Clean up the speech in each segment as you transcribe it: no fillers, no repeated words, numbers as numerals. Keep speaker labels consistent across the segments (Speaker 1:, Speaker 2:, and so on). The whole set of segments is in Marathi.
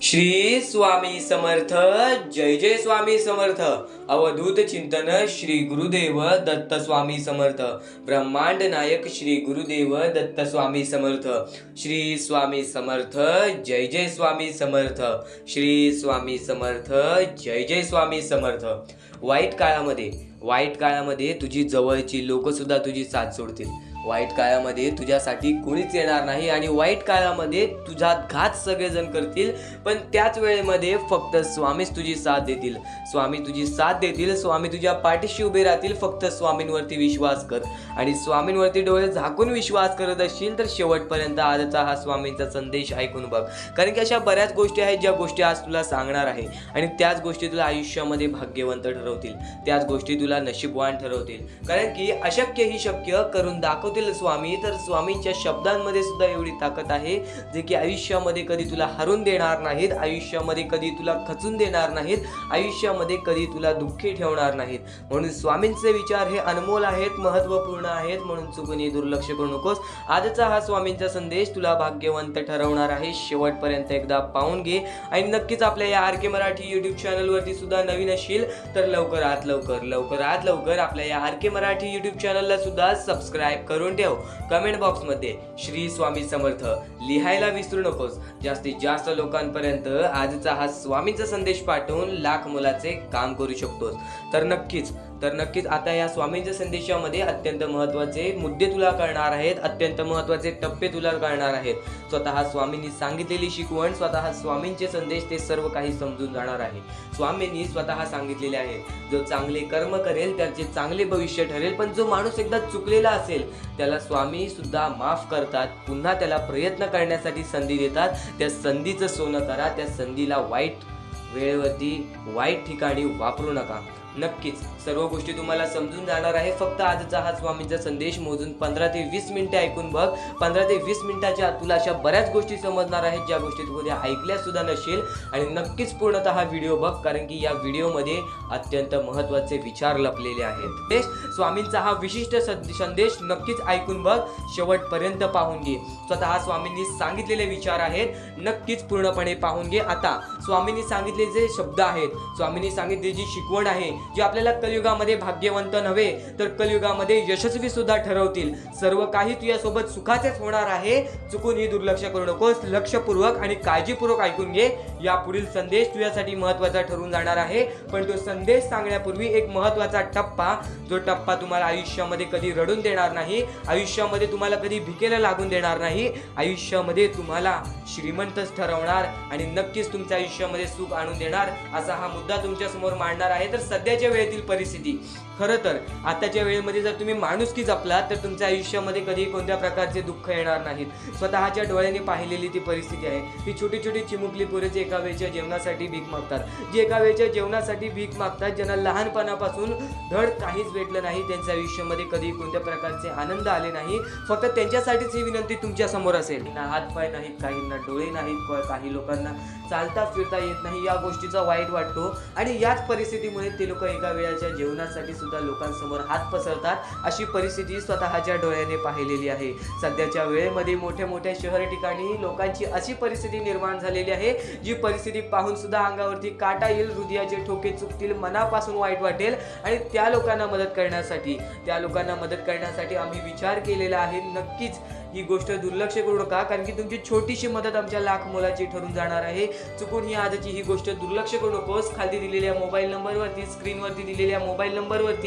Speaker 1: श्री स्वामी समर्थ. जय जय स्वामी समर्थ. अवधूत चिंतन श्री गुरुदेव दत्त स्वामी समर्थ. ब्रह्मांड नायक श्री गुरुदेव दत्त स्वामी समर्थ. श्री स्वामी समर्थ. जय जय स्वामी समर्थ. श्री स्वामी समर्थ. जय जय स्वामी समर्थ. वाईट काळामध्ये तुझी जवळची लोक सुद्धा तुझी साथ सोडतील. वाईट काळामध्ये तुझ्यासाठी कोणीच येणार नाही आणि वाईट काळामध्ये तुझा घात सगळेजण करतील, पण त्याच वेळेमध्ये फक्त स्वामीच तुझी साथ देतील. स्वामी तुझी साथ देतील. स्वामी तुझ्या पाठीशी उभे राहतील. फक्त स्वामींवरती विश्वास कर आणि स्वामींवरती डोळे झाकून विश्वास करत असशील तर शेवटपर्यंत आजचा हा स्वामींचा संदेश ऐकून बघ. कारण की अशा बऱ्याच गोष्टी आहेत ज्या गोष्टी आज तुला सांगणार आहे आणि त्याच गोष्टी तुला आयुष्यामध्ये भाग्यवंत ठरवतील. त्याच गोष्टी तुला नशीबवान ठरवतील. कारण की अशक्य ही शक्य करून दाखवतील स्वामी. तर स्वामींच्या शब्दांमध्ये सुद्धा एवढी ताकद आहे जे की आयुष्यामध्ये कधी तुला हरून देणार नाहीत, आयुष्यामध्ये कधी तुला खचून देणार नाहीत, आयुष्यामध्ये कधी तुला दुःखी ठेवणार नाहीत. म्हणून स्वामींचे विचार हे अनमोल आहेत, महत्त्वपूर्ण आहेत. म्हणून चुकूनही दुर्लक्ष करू नकोस. आजचा हा स्वामींचा संदेश तुला भाग्यवंत ठरवणार आहे. शेवटपर्यंत एकदा पाहून घे आणि नक्कीच आपल्या या आर के मराठी यूट्यूब चॅनलवरती सुद्धा नवीन असशील तर लवकरात लवकर आपल्या या आर के मराठी यूट्यूब चॅनलला सुद्धा सबस्क्राईब करून ठेव. कमेंट बॉक्समध्ये श्री स्वामी समर्थ लिहायला विसरू नकोस. जास्तीत जास्त लोकांपर्यंत आजचा हा स्वामींचा संदेश पाठवून लाख मोलाचे काम करू शकतोस. तर नक्कीच आता या स्वामींच्या संदेशामध्ये अत्यंत महत्त्वाचे मुद्दे तुला कळणार आहेत, अत्यंत महत्त्वाचे टप्पे तुला कळणार आहेत. स्वतः स्वामींनी सांगितलेली शिकवण, स्वतः स्वामींचे संदेश ते सर्व काही समजून जाणार आहे. स्वामींनी स्वतः सांगितलेले आहे, जो चांगले कर्म करेल त्याचे चांगले भविष्य ठरेल. पण जो माणूस एकदा चुकलेला असेल त्याला स्वामी सुद्धा माफ करतात, पुन्हा त्याला प्रयत्न करण्यासाठी संधी देतात. त्या संधीचं सोनं करा. त्या संधीला वाईट वेळेवरती वाईट ठिकाणी वापरू नका. नक्कीच सर्व गोष्टी तुम्हाला समजून जाणार आहे. फक्त आजचा हा स्वामींचा संदेश मोजून 15 ते 20 मिनिटे ऐकून बघ. 15 ते 20 मिनिटाच्या आत तुला अशा बऱ्याच गोष्टी समजणार आहेत ज्या गोष्टी तू कधी ऐकल्या सुद्धा नसेल. आणि नक्कीच पूर्णतः हा व्हिडिओ बघ, कारण की या व्हिडिओमध्ये अत्यंत महत्त्वाचे विचार लपलेले आहेत. स्वामींचा हा विशिष्ट संदेश नक्कीच ऐकून बघ, शेवटपर्यंत पाहून घे. स्वतः स्वामींनी सांगितलेले विचार आहेत, नक्कीच पूर्णपणे पाहून घे. आता स्वामींनी सांगितले जे शब्द आहेत, स्वामींनी सांगितले जी शिकवण आहे, जे आपल्याला कलियुगामध्ये भाग्यवंत नव्हे तर कलियुगामध्ये यशस्वी सुद्धा ठरवतील. सर्व काही तुझ्यासोबत सुखाचेच होणार आहे. चुकूनही दुर्लक्ष करू नकोस. लक्षपूर्वक आणि काळजीपूर्वक ऐकून घे. या पुढील संदेश तुझ्यासाठी महत्त्वाचा ठरून जाणार आहे. पण तो संदेश सांगण्यापूर्वी एक महत्त्वाचा टप्पा, जो टप्पा तुम्हाला आयुष्यामध्ये कधी रडून देणार नाही, आयुष्यामध्ये तुम्हाला कधी भिकेला लागून देणार नाही, आयुष्यामध्ये तुम्हाला श्रीमंतच ठरवणार आणि नक्कीच तुमच्या आयुष्यामध्ये सुख आणून देणार, असा हा मुद्दा तुमच्या समोर मांडणार आहे. तर सध्याच्या वेळेतील परिस्थिती, खरं तर आताच्या वेळेमध्ये जर तुम्ही माणुसकी जपलात तर तुमच्या आयुष्यामध्ये कधी कोणत्या प्रकारचे दुःख येणार नाहीत. स्वतःच्या डोळ्याने पाहिलेली ती परिस्थिती आहे. ती छोटी छोटी चिमुकली पोरं जे एका वेळच्या जेवणासाठी भीक मागतात, जे एका वेळच्या जेवणासाठी भीक मागतात, ज्यांना लहानपणापासून धड काहीच भेटलं नाही, त्यांच्या आयुष्यामध्ये कधी कोणत्या प्रकारचे आनंद आले नाही. फक्त त्यांच्यासाठीच ही विनंती तुमच्या समोर असेल. ना हात पाय नाहीत, काहींना डोळे नाहीत, काही लोकांना चालता फिरता येत नाही. या गोष्टीचा वाईट वाटतो आणि याच परिस्थितीमुळे ते लोक एका वेळाच्या जेवणासाठी सुद्धा लोकांसमोर हात पसरतात. अशी परिस्थिती स्वतःच्या डोळ्याने पाहिलेली आहे. सध्याच्या वेळेमध्ये मोठ्या मोठ्या शहर ठिकाणी लोकांची अशी परिस्थिती निर्माण झालेली आहे, जी परिस्थिती पाहून सुद्धा अंगावरती काटा येईल, हृदयाचे ठोके चुकतील, मनापासून वाईट वाटेल. आणि त्या लोकांना मदत करण्यासाठी आम्ही विचार केलेला आहे. नक्कीच ही गोष्ट दुर्लक्ष करू नका, कारण की तुमची छोटीशी मदत आमच्या लाख मोलाची ठरून जाणार आहे. चुकून ही आजची ही गोष्ट दुर्लक्ष करू नकोस. खाली दिलेल्या मोबाईल नंबरवरती, स्क्रीनवरती दिलेल्या मोबाईल नंबरवरती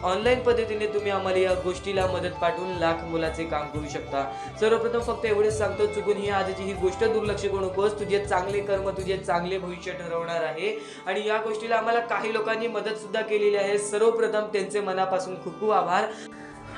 Speaker 1: ऑनलाईन पद्धतीने तुम्ही आम्हाला या गोष्टीला मदत पाठवून लाख मोलाचे काम करू शकता. सर्वप्रथम फक्त एवढेच सांगतो, चुकून ही आजची ही गोष्ट दुर्लक्ष करू नकोस. तुझे चांगले कर्म तुझे चांगले भविष्य ठरवणार आहे. आणि या गोष्टीला आम्हाला काही लोकांनी मदत सुद्धा केलेली आहे. सर्वप्रथम त्यांचे मनापासून खूप खूप आभार.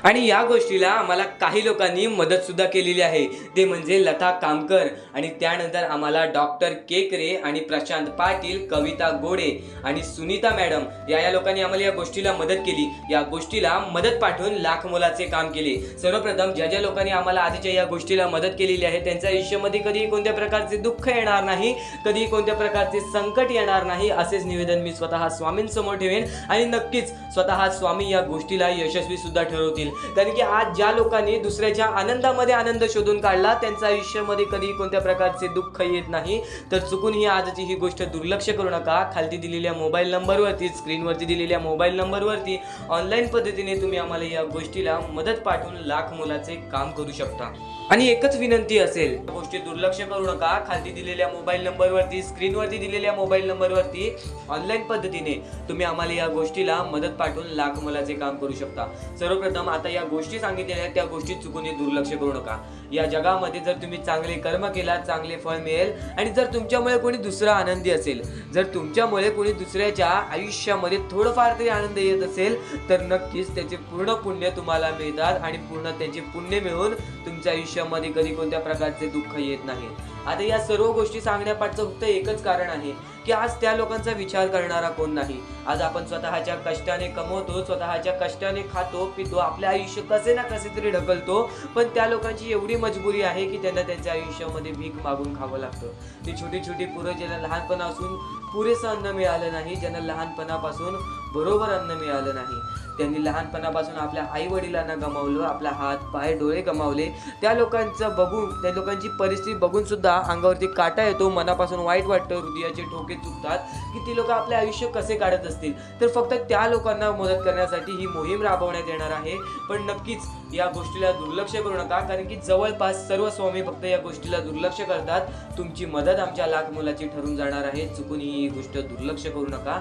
Speaker 1: आणि या गोष्टीला आम्हाला काही लोकांनी मदत सुद्धा केलेली आहे, ते म्हणजे लता कामकर आणि त्यानंतर आम्हाला डॉक्टर केकरे आणि प्रशांत पाटील, कविता गोडे आणि सुनीता मॅडम या लोकांनी आम्हाला या गोष्टीला मदत केली. या गोष्टीला मदत पाठवून लाख मोलाचे काम केले. सर्वप्रथम ज्या लोकांनी आम्हाला आजच्या या गोष्टीला मदत केलेली आहे त्यांच्या आयुष्यामध्ये कधी कोणत्या प्रकारचे दुःख येणार नाही, कधी कोणत्या प्रकारचे संकट येणार नाही, असेच निवेदन मी स्वतः स्वामींसमोर ठेवेन. आणि नक्कीच स्वतः स्वामी या गोष्टीला यशस्वी सुद्धा ठरवतील. जातील. कारण की आज ज्या लोकांनी दुसऱ्याच्या आनंदामध्ये आनंद शोधून काढला त्यांच्या आयुष्यामध्ये कधी कोणत्या प्रकारचे दुःख येत नाही. तर चुकून ही आजची ही गोष्ट दुर्लक्ष करू नका. खालती दिलेल्या मोबाईल नंबरवरती, स्क्रीनवरती दिलेल्या मोबाईल नंबरवरती ऑनलाईन पद्धतीने तुम्ही आम्हाला या गोष्टीला मदत पाठवून लाख मोलाचे काम करू शकता. आणि एकच विनंती असेल, गोष्टी दुर्लक्ष करू नका. खालती दिलेल्या मोबाईल नंबरवरती, स्क्रीनवरती दिलेल्या मोबाईल नंबरवरती ऑनलाईन पद्धतीने तुम्ही आम्हाला या गोष्टीला मदत पाठवून लाख मोलाचे काम करू शकता. सर्वप्रथम आता या गोष्टी सांगितलेल्या आहेत त्या गोष्टी चुकून दुर्लक्ष करू नका. या जगामध्ये जर तुम्ही चांगले कर्म केला चांगले फळ मिळेल. आणि जर तुमच्यामुळे कोणी दुसरा आनंदी असेल, जर तुमच्यामुळे कोणी दुसऱ्याच्या आयुष्यामध्ये थोडंफार तरी आनंद येत असेल तर नक्कीच त्याचे पूर्ण पुण्य तुम्हाला मिळतात. आणि पूर्ण त्याचे पुण्य मिळून तुमच्या आयुष्यामध्ये कधी कोणत्या प्रकारचे दुःख येत नाही. आता या सर्व गोष्टी सांगण्यापाठचं फक्त एकच कारण आहे की आज त्या लोकांचा विचार करणारा कोण नाही. आज आपण स्वतःच्या कष्टाने कमवतो, स्वतःच्या कष्टाने खातो पितो, आपल्या आयुष्य कसे ना कसे तरी ढकलतो. पण त्या लोकांची एवढी मजबुरी आहे की त्यांना त्यांच्या आयुष्यामध्ये भीक मागून खावं लागतं. ती छोटी छोटी पोरं ज्यांना लहानपणापासून पुरेसं अन्न मिळालं नाही, ज्यांना लहानपणापासून बरोबर अन्न मिळालं नाही, त्यांनी लहानपणापासून आपल्या आई वडिलांना गमावलं, आपला हात पाय डोळे गमावले. त्या लोकांचं बघून, त्या लोकांची परिस्थिती बघून सुद्धा अंगावरती काटा येतो, मनापासून वाईट वाटतं, हृदयाचे ठोके चुकतात की ती लोक आपले आयुष्य कसे काढत असतील. तर फक्त त्या लोकांना मदत करण्यासाठी ही मोहीम राबवण्यात येणार आहे. पण नक्कीच या गोष्टीला दुर्लक्ष करू नका, कारण की जवळपास सर्व स्वामी भक्त या गोष्टीला दुर्लक्ष करतात. तुमची मदत आमच्या लाख मोलाची ठरून जाणार आहे. चुकून ही गोष्ट दुर्लक्ष करू नका.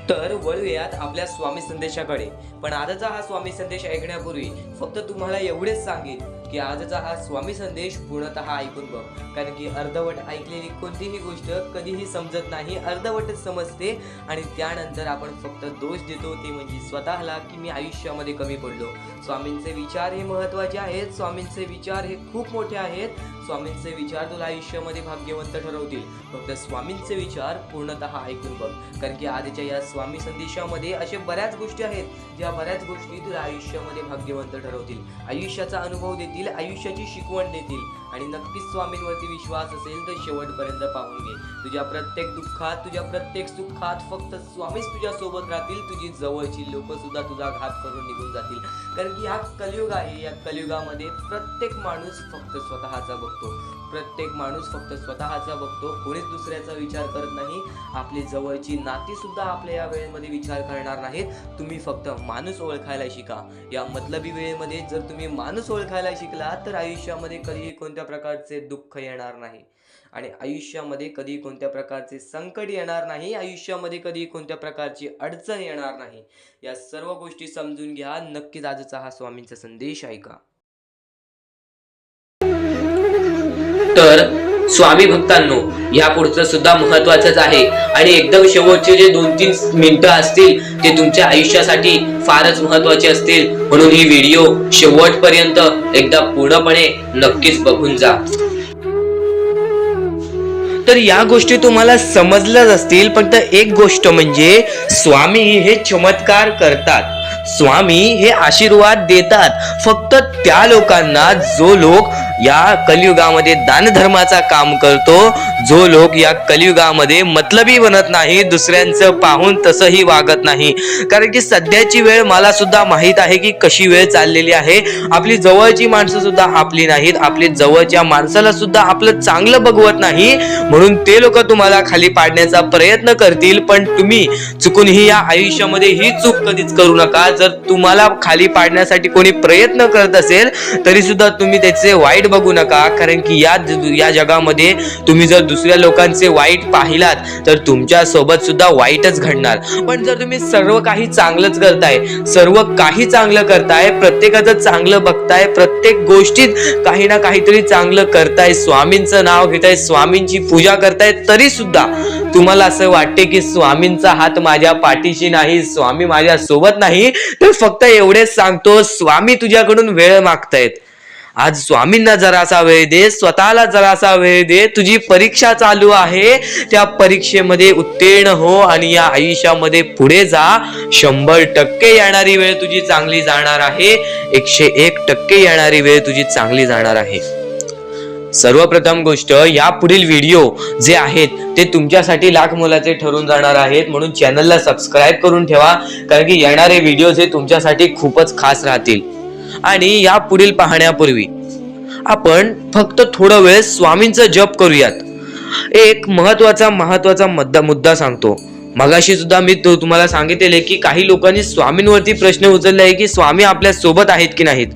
Speaker 1: तर वळूयात आपल्या स्वामी संदेशाकडे. पण आजचा हा स्वामी संदेश ऐकण्यापूर्वी फक्त तुम्हाला एवढेच सांगेन की आजचा हा स्वामी संदेश पूर्णतः ऐकून बघ. कारण की अर्धवट ऐकलेली कोणतीही गोष्ट कधीही समजत नाही, अर्धवटच समजते. आणि त्यानंतर आपण फक्त दोष देतो, ते म्हणजे स्वतःला, की मी आयुष्यामध्ये कमी पडलो. स्वामींचे विचार हे महत्त्वाचे आहेत, स्वामींचे विचार हे खूप मोठे आहेत. स्वामींचे विचार तुला आयुष्यामध्ये भाग्यवंत ठरवतील. फक्त स्वामींचे विचार पूर्णतः ऐकून बघ. कारण की आजच्या या स्वामी संदेशामध्ये अशा बऱ्याच गोष्टी आहेत ज्या बऱ्याच गोष्टी तुला आयुष्यामध्ये भाग्यवंत ठरवतील, आयुष्याचा अनुभव देतील, आयुष्याची शिकवण देतील. आणि नक्कीच स्वामींवरती विश्वास असेल तर शेवटपर्यंत पाहून घे. तुझ्या प्रत्येक दुःखात, तुझ्या प्रत्येक सुखात फक्त स्वामीच तुझ्या सोबत राहतील. तुझी जवळची लोक सुद्धा तुझा घात करून निघून जातील. कारण की हा कलियुग आहे. या कलियुगामध्ये प्रत्येक माणूस फक्त स्वतःचा बघतो, प्रत्येक माणूस फक्त स्वतःचा बघतो, कोणीच दुसऱ्याचा विचार करत नाही. आपली जवळची नाती सुद्धा आपल्या या वेळेमध्ये विचार करणार नाहीत. तुम्ही फक्त माणूस ओळखायला शिका. या मतलबी वेळेमध्ये जर तुम्ही माणूस ओळखायला शिकला तर आयुष्यामध्ये कधीही कोणत्या प्रकारचे दुःख येणार नाही. आणि आयुष्यामध्ये कधी कोणत्या प्रकारचे संकट येणार नाही, आयुष्यामध्ये कधी कोणत्या प्रकारची अडचण येणार नाही. या सर्व गोष्टी समजून घ्या. नक्कीच आजचा हा स्वामींचा संदेश ऐका. तर स्वामी भक्तांनो, या पुढचं सुद्धा महत्वाचंच आहे. आणि एकदम शेवटचे जे 2-3 मिनिटं असतील ते तुमच्या आयुष्यासाठी फारच महत्वाचे असतील. म्हणून ही व्हिडिओ शेवटपर्यंत एकदा पूर्णपणे नक्कीच बघून जा. तर या गोष्टी तुम्हाला समजल्याच असतील. फक्त एक गोष्ट म्हणजे स्वामी हे चमत्कार करतात, स्वामी हे आशीर्वाद देतात फक्त त्या लोकांना जो लोक या कलियुगामध्ये दानधर्माचा काम करतो, जो लोक या कलियुगामध्ये मतलबी बनत नाही, दुसऱ्यांचं पाहून तसंही वागत नाही. कारण की सध्याची वेळ मला सुद्धा माहीत आहे की कशी वेळ चाललेली आहे. आपली जवळची माणसं सुद्धा आपली नाहीत, आपली जवळच्या माणसाला सुद्धा आपलं चांगलं बघवत नाही. म्हणून ते लोक तुम्हाला खाली पाडण्याचा प्रयत्न करतील. पण तुम्ही चुकूनही या आयुष्यामध्ये ही चूक कधीच करू नका. जर तुम्हाला खाली पाडण्यासाठी कोणी प्रयत्न करत असेल तरी सुद्धा तुम्ही त्याचे वाईट बघू नका. कारण की या जगामध्ये तुम्ही जर दुसऱ्या लोकांचे वाईट पाहिलात तर तुमच्या सोबत सुद्धा वाईटच घडणार. पण जर तुम्ही सर्व काही चांगलंच करताय, सर्व काही चांगलं करताय, प्रत्येकाचं चांगलं बघताय, प्रत्येक गोष्टीत काही ना काहीतरी चांगलं करताय, स्वामींचं नाव घेताय, स्वामींची पूजा करताय, तरी सुद्धा तुम्हाला असं वाटते की स्वामींचा हात माझ्या पाठीशी नाही, स्वामी माझ्या सोबत नाही, तर फक्त एवढेच सांगतो, स्वामी तुझ्याकडून वेळ मागतायत. आज स्वामींना जरासा वेळ दे, स्वतःला जरासा वेळ दे. तुझी परीक्षा चालू आहे, त्या परीक्षेमध्ये उत्तीर्ण हो आणि या आयुष्यामध्ये पुढे जा. 100% येणारी वेळ तुझी चांगली जाणार आहे, 101% येणारी वेळ तुझी चांगली जाणार आहे. सर्वप्रथम गोष्ट, या पुढील व्हिडिओ जे आहेत ते तुमच्यासाठी लाख मोलाचे ठरून जाणार आहेत. म्हणून चॅनलला सबस्क्राईब करून ठेवा, कारण की येणारे व्हिडिओ हे तुमच्यासाठी खूपच खास राहतील. आणि या पुढील पाहण्यापूर्वी आपण फक्त थोडा वेळ स्वामींचा जप करूयात। एक महत्वाचा मुद्दा सांगतो। मगाशी सुद्धा मी तुम्हाला सांगितले की काही लोकांनी स्वामींवरती प्रश्न उचलले आहे की स्वामी आपल्या सोबत आहेत की नाहीत।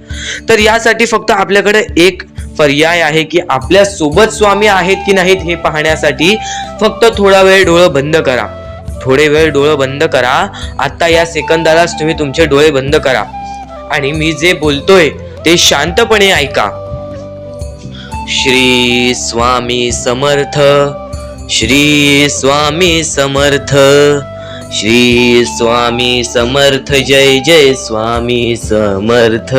Speaker 1: तर यासाठी फक्त आपल्याकडे एक पर्याय आहे की आपल्या सोबत स्वामी आहेत की नाहीत हे पाहण्यासाठी फक्त थोडा वेळ डोळे बंद करा। थोडे वेळ डोळे बंद करा। आता या सेकंदालाच तुम्ही तुमचे डोळे बंद करा आणि मी जे बोलतोय ते शांतपणे ऐका। श्री स्वामी समर्थ, श्री स्वामी समर्थ, श्री स्वामी समर्थ, जय जय स्वामी समर्थ,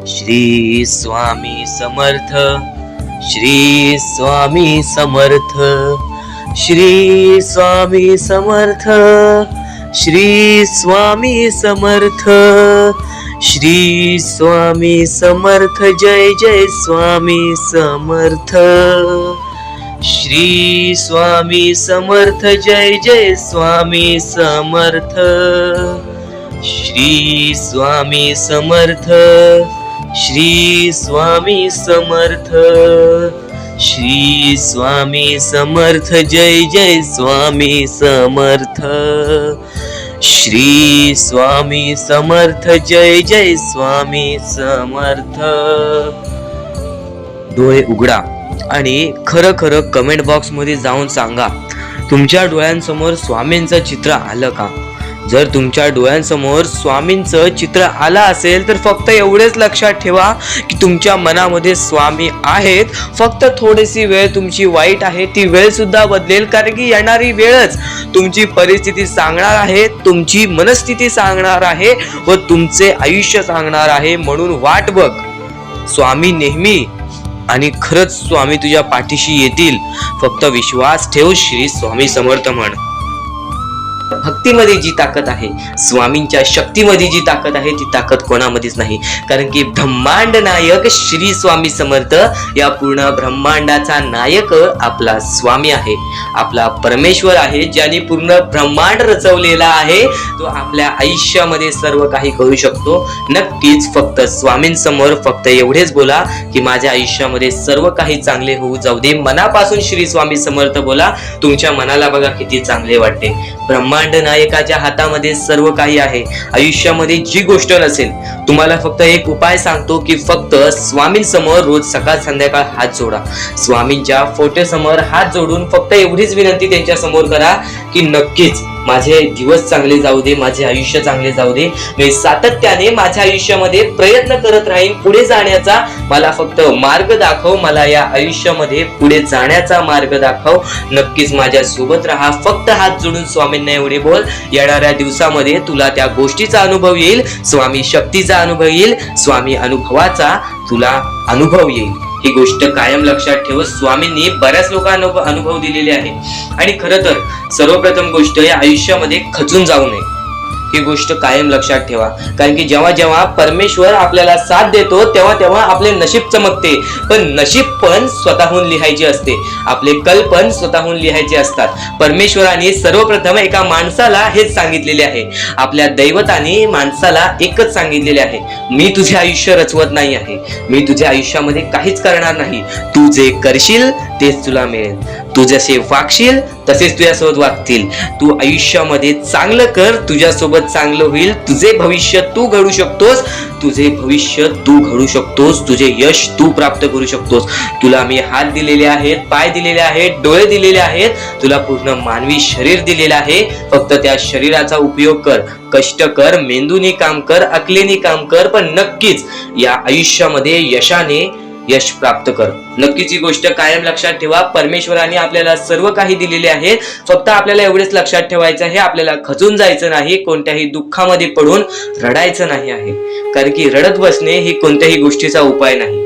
Speaker 1: श्री स्वामी समर्थ, श्री स्वामी समर्थ, श्री स्वामी समर्थ, श्री स्वामी समर्थ, श्री स्वामी समर्थ, जय जय स्वामी समर्थ, श्री स्वामी समर्थ, जय जय स्वामी समर्थ, श्री स्वामी समर्थ, श्री स्वामी समर्थ, श्री स्वामी समर्थ, जय जय स्वामी समर्थ, श्री स्वामी समर्थ, जय जय स्वामी समर्थ। डोळे उघडा आणि खरं कमेंट बॉक्स मध्ये जाऊन सांगा तुमच्या डोळ्यांसमोर स्वामींचं चित्र आलं का। जर तुमच्या डोळ्यांसमोर स्वामींचं चित्र आलं असेल तर फक्त एवढेच लक्षात ठेवा की तुमच्या मनामध्ये स्वामी आहेत। फक्त थोडीशी वेळ तुमची वाईट आहे, ती वेळ सुद्धा बदलेल, कारण की येणारी वेळच तुमची परिस्थिती सांगणार आहे, तुमची मनस्थिती सांगणार आहे व तुमचे आयुष्य सांगणार आहे। म्हणून वाट बघ, स्वामी नेहमी आणि खरंच स्वामी तुझ्या पाठीशी येतील। फक्त विश्वास ठेव, श्री स्वामी समर्थ म्हण। भक्तीमध्ये जी ताकद आहे, स्वामींच्या शक्तीमध्ये जी ताकद आहे, ती ताकद कोणामध्येच नाही, कारण की ब्रह्मांड नायक श्री स्वामी समर्थ या पूर्ण ब्रह्मांडाचा नायक आपला स्वामी आहे, आपला परमेश्वर आहे, ज्याने पूर्ण ब्रह्मांड रचवलेला आहे। तो आपल्या आयुष्यामध्ये सर्व काही करू शकतो। नक्कीच फक्त स्वामींसमोर फक्त एवढेच बोला की माझ्या आयुष्यामध्ये सर्व काही चांगले होऊ जाऊ दे। मनापासून श्री स्वामी समर्थ बोला, तुमच्या मनाला बघा किती चांगले वाटते। ब्रह्मांड नायकाच्या हातामध्ये सर्व काही आहे। आयुष्यामध्ये जी गोष्ट नसेल, तुम्हाला फक्त एक उपाय सांगतो की फक्त स्वामींसमोर रोज सकाळ संध्याकाळ हात जोडा। स्वामींच्या फोटो समोर हात जोडून फक्त एवढीच विनंती त्यांच्या समोर करा की नक्कीच माझे दिवस चांगले जाऊ दे, माझे आयुष्य चांगले जाऊ दे। मी सातत्याने माझ्या आयुष्यामध्ये प्रयत्न करत राहीन पुढे जाण्याचा। मला फक्त मार्ग दाखव, मला या आयुष्यामध्ये पुढे जाण्याचा मार्ग दाखव। नक्कीच माझ्या सोबत राहा। फक्त हात जोडून स्वामींना एवढे बोल, येणाऱ्या दिवसामध्ये तुला त्या गोष्टीचा अनुभव येईल, स्वामी शक्तीचा अनुभव येईल, स्वामी अनुभवाचा तुला अनुभव येईल। ही गोष्ट कायम लक्षात ठेव। स्वामींनी बऱ्याच लोकांना अनुभव दिलेले आहे आणि खरं तर सर्वप्रथम गोष्ट या आयुष्यामध्ये खचून जाऊ नये, ही गोष्ट कायम लक्षात ठेवा। कारण की जेव्हा जेव्हा परमेश्वर आपल्याला साथ देतो तेव्हा तेव्हा आपले नशीब चमकते, पण नशीब पण स्वतःहून लिहायचे असते, आपले कल पण स्वतःहून लिहायचे असतात। परमेश्वराने सर्वप्रथम एका माणसाला हेच सांगितलेले आहे, आपल्या दैवताने माणसाला एकच सांगितलेले आहे, मी तुझे आयुष्य रचवत नाही आहे, मी तुझ्या आयुष्यामध्ये काहीच करणार नाही, तू जे करशील तेच तुला मिळेल, तू जसे वागशील तसेच तुझ्यासोबत वागतील। तू आयुष्यामध्ये चांगलं कर, तुझ्यासोबत चांगलं होईल, तुझे भविष्य तू घडू शकतोस, तुझे भविष्य तू घडू शकतोस, तुझे यश तू प्राप्त करू शकतोस। तुला मी हात दिलेले आहेत, पाय दिलेले आहेत, डोळे दिलेले आहेत, तुला पूर्ण मानवी शरीर दिलेलं आहे। फक्त त्या शरीराचा उपयोग कर, कष्ट कर, मेंदूने काम कर, अकलेने काम कर, पण नक्कीच या आयुष्यामध्ये यशाने यश प्राप्त कर। नक्कीच ही गोष्ट कायम लक्षात ठेवा। परमेश्वराने आपल्याला सर्व काही दिलेले आहे, फक्त आपल्याला एवढेच लक्षात ठेवायचं आहे, आपल्याला खचून जायचं नाही, कोणत्याही दुःखामध्ये पडून रडायचं नाही आहे, कारण की रडत बसणे ही कोणत्याही गोष्टीचा उपाय नाही।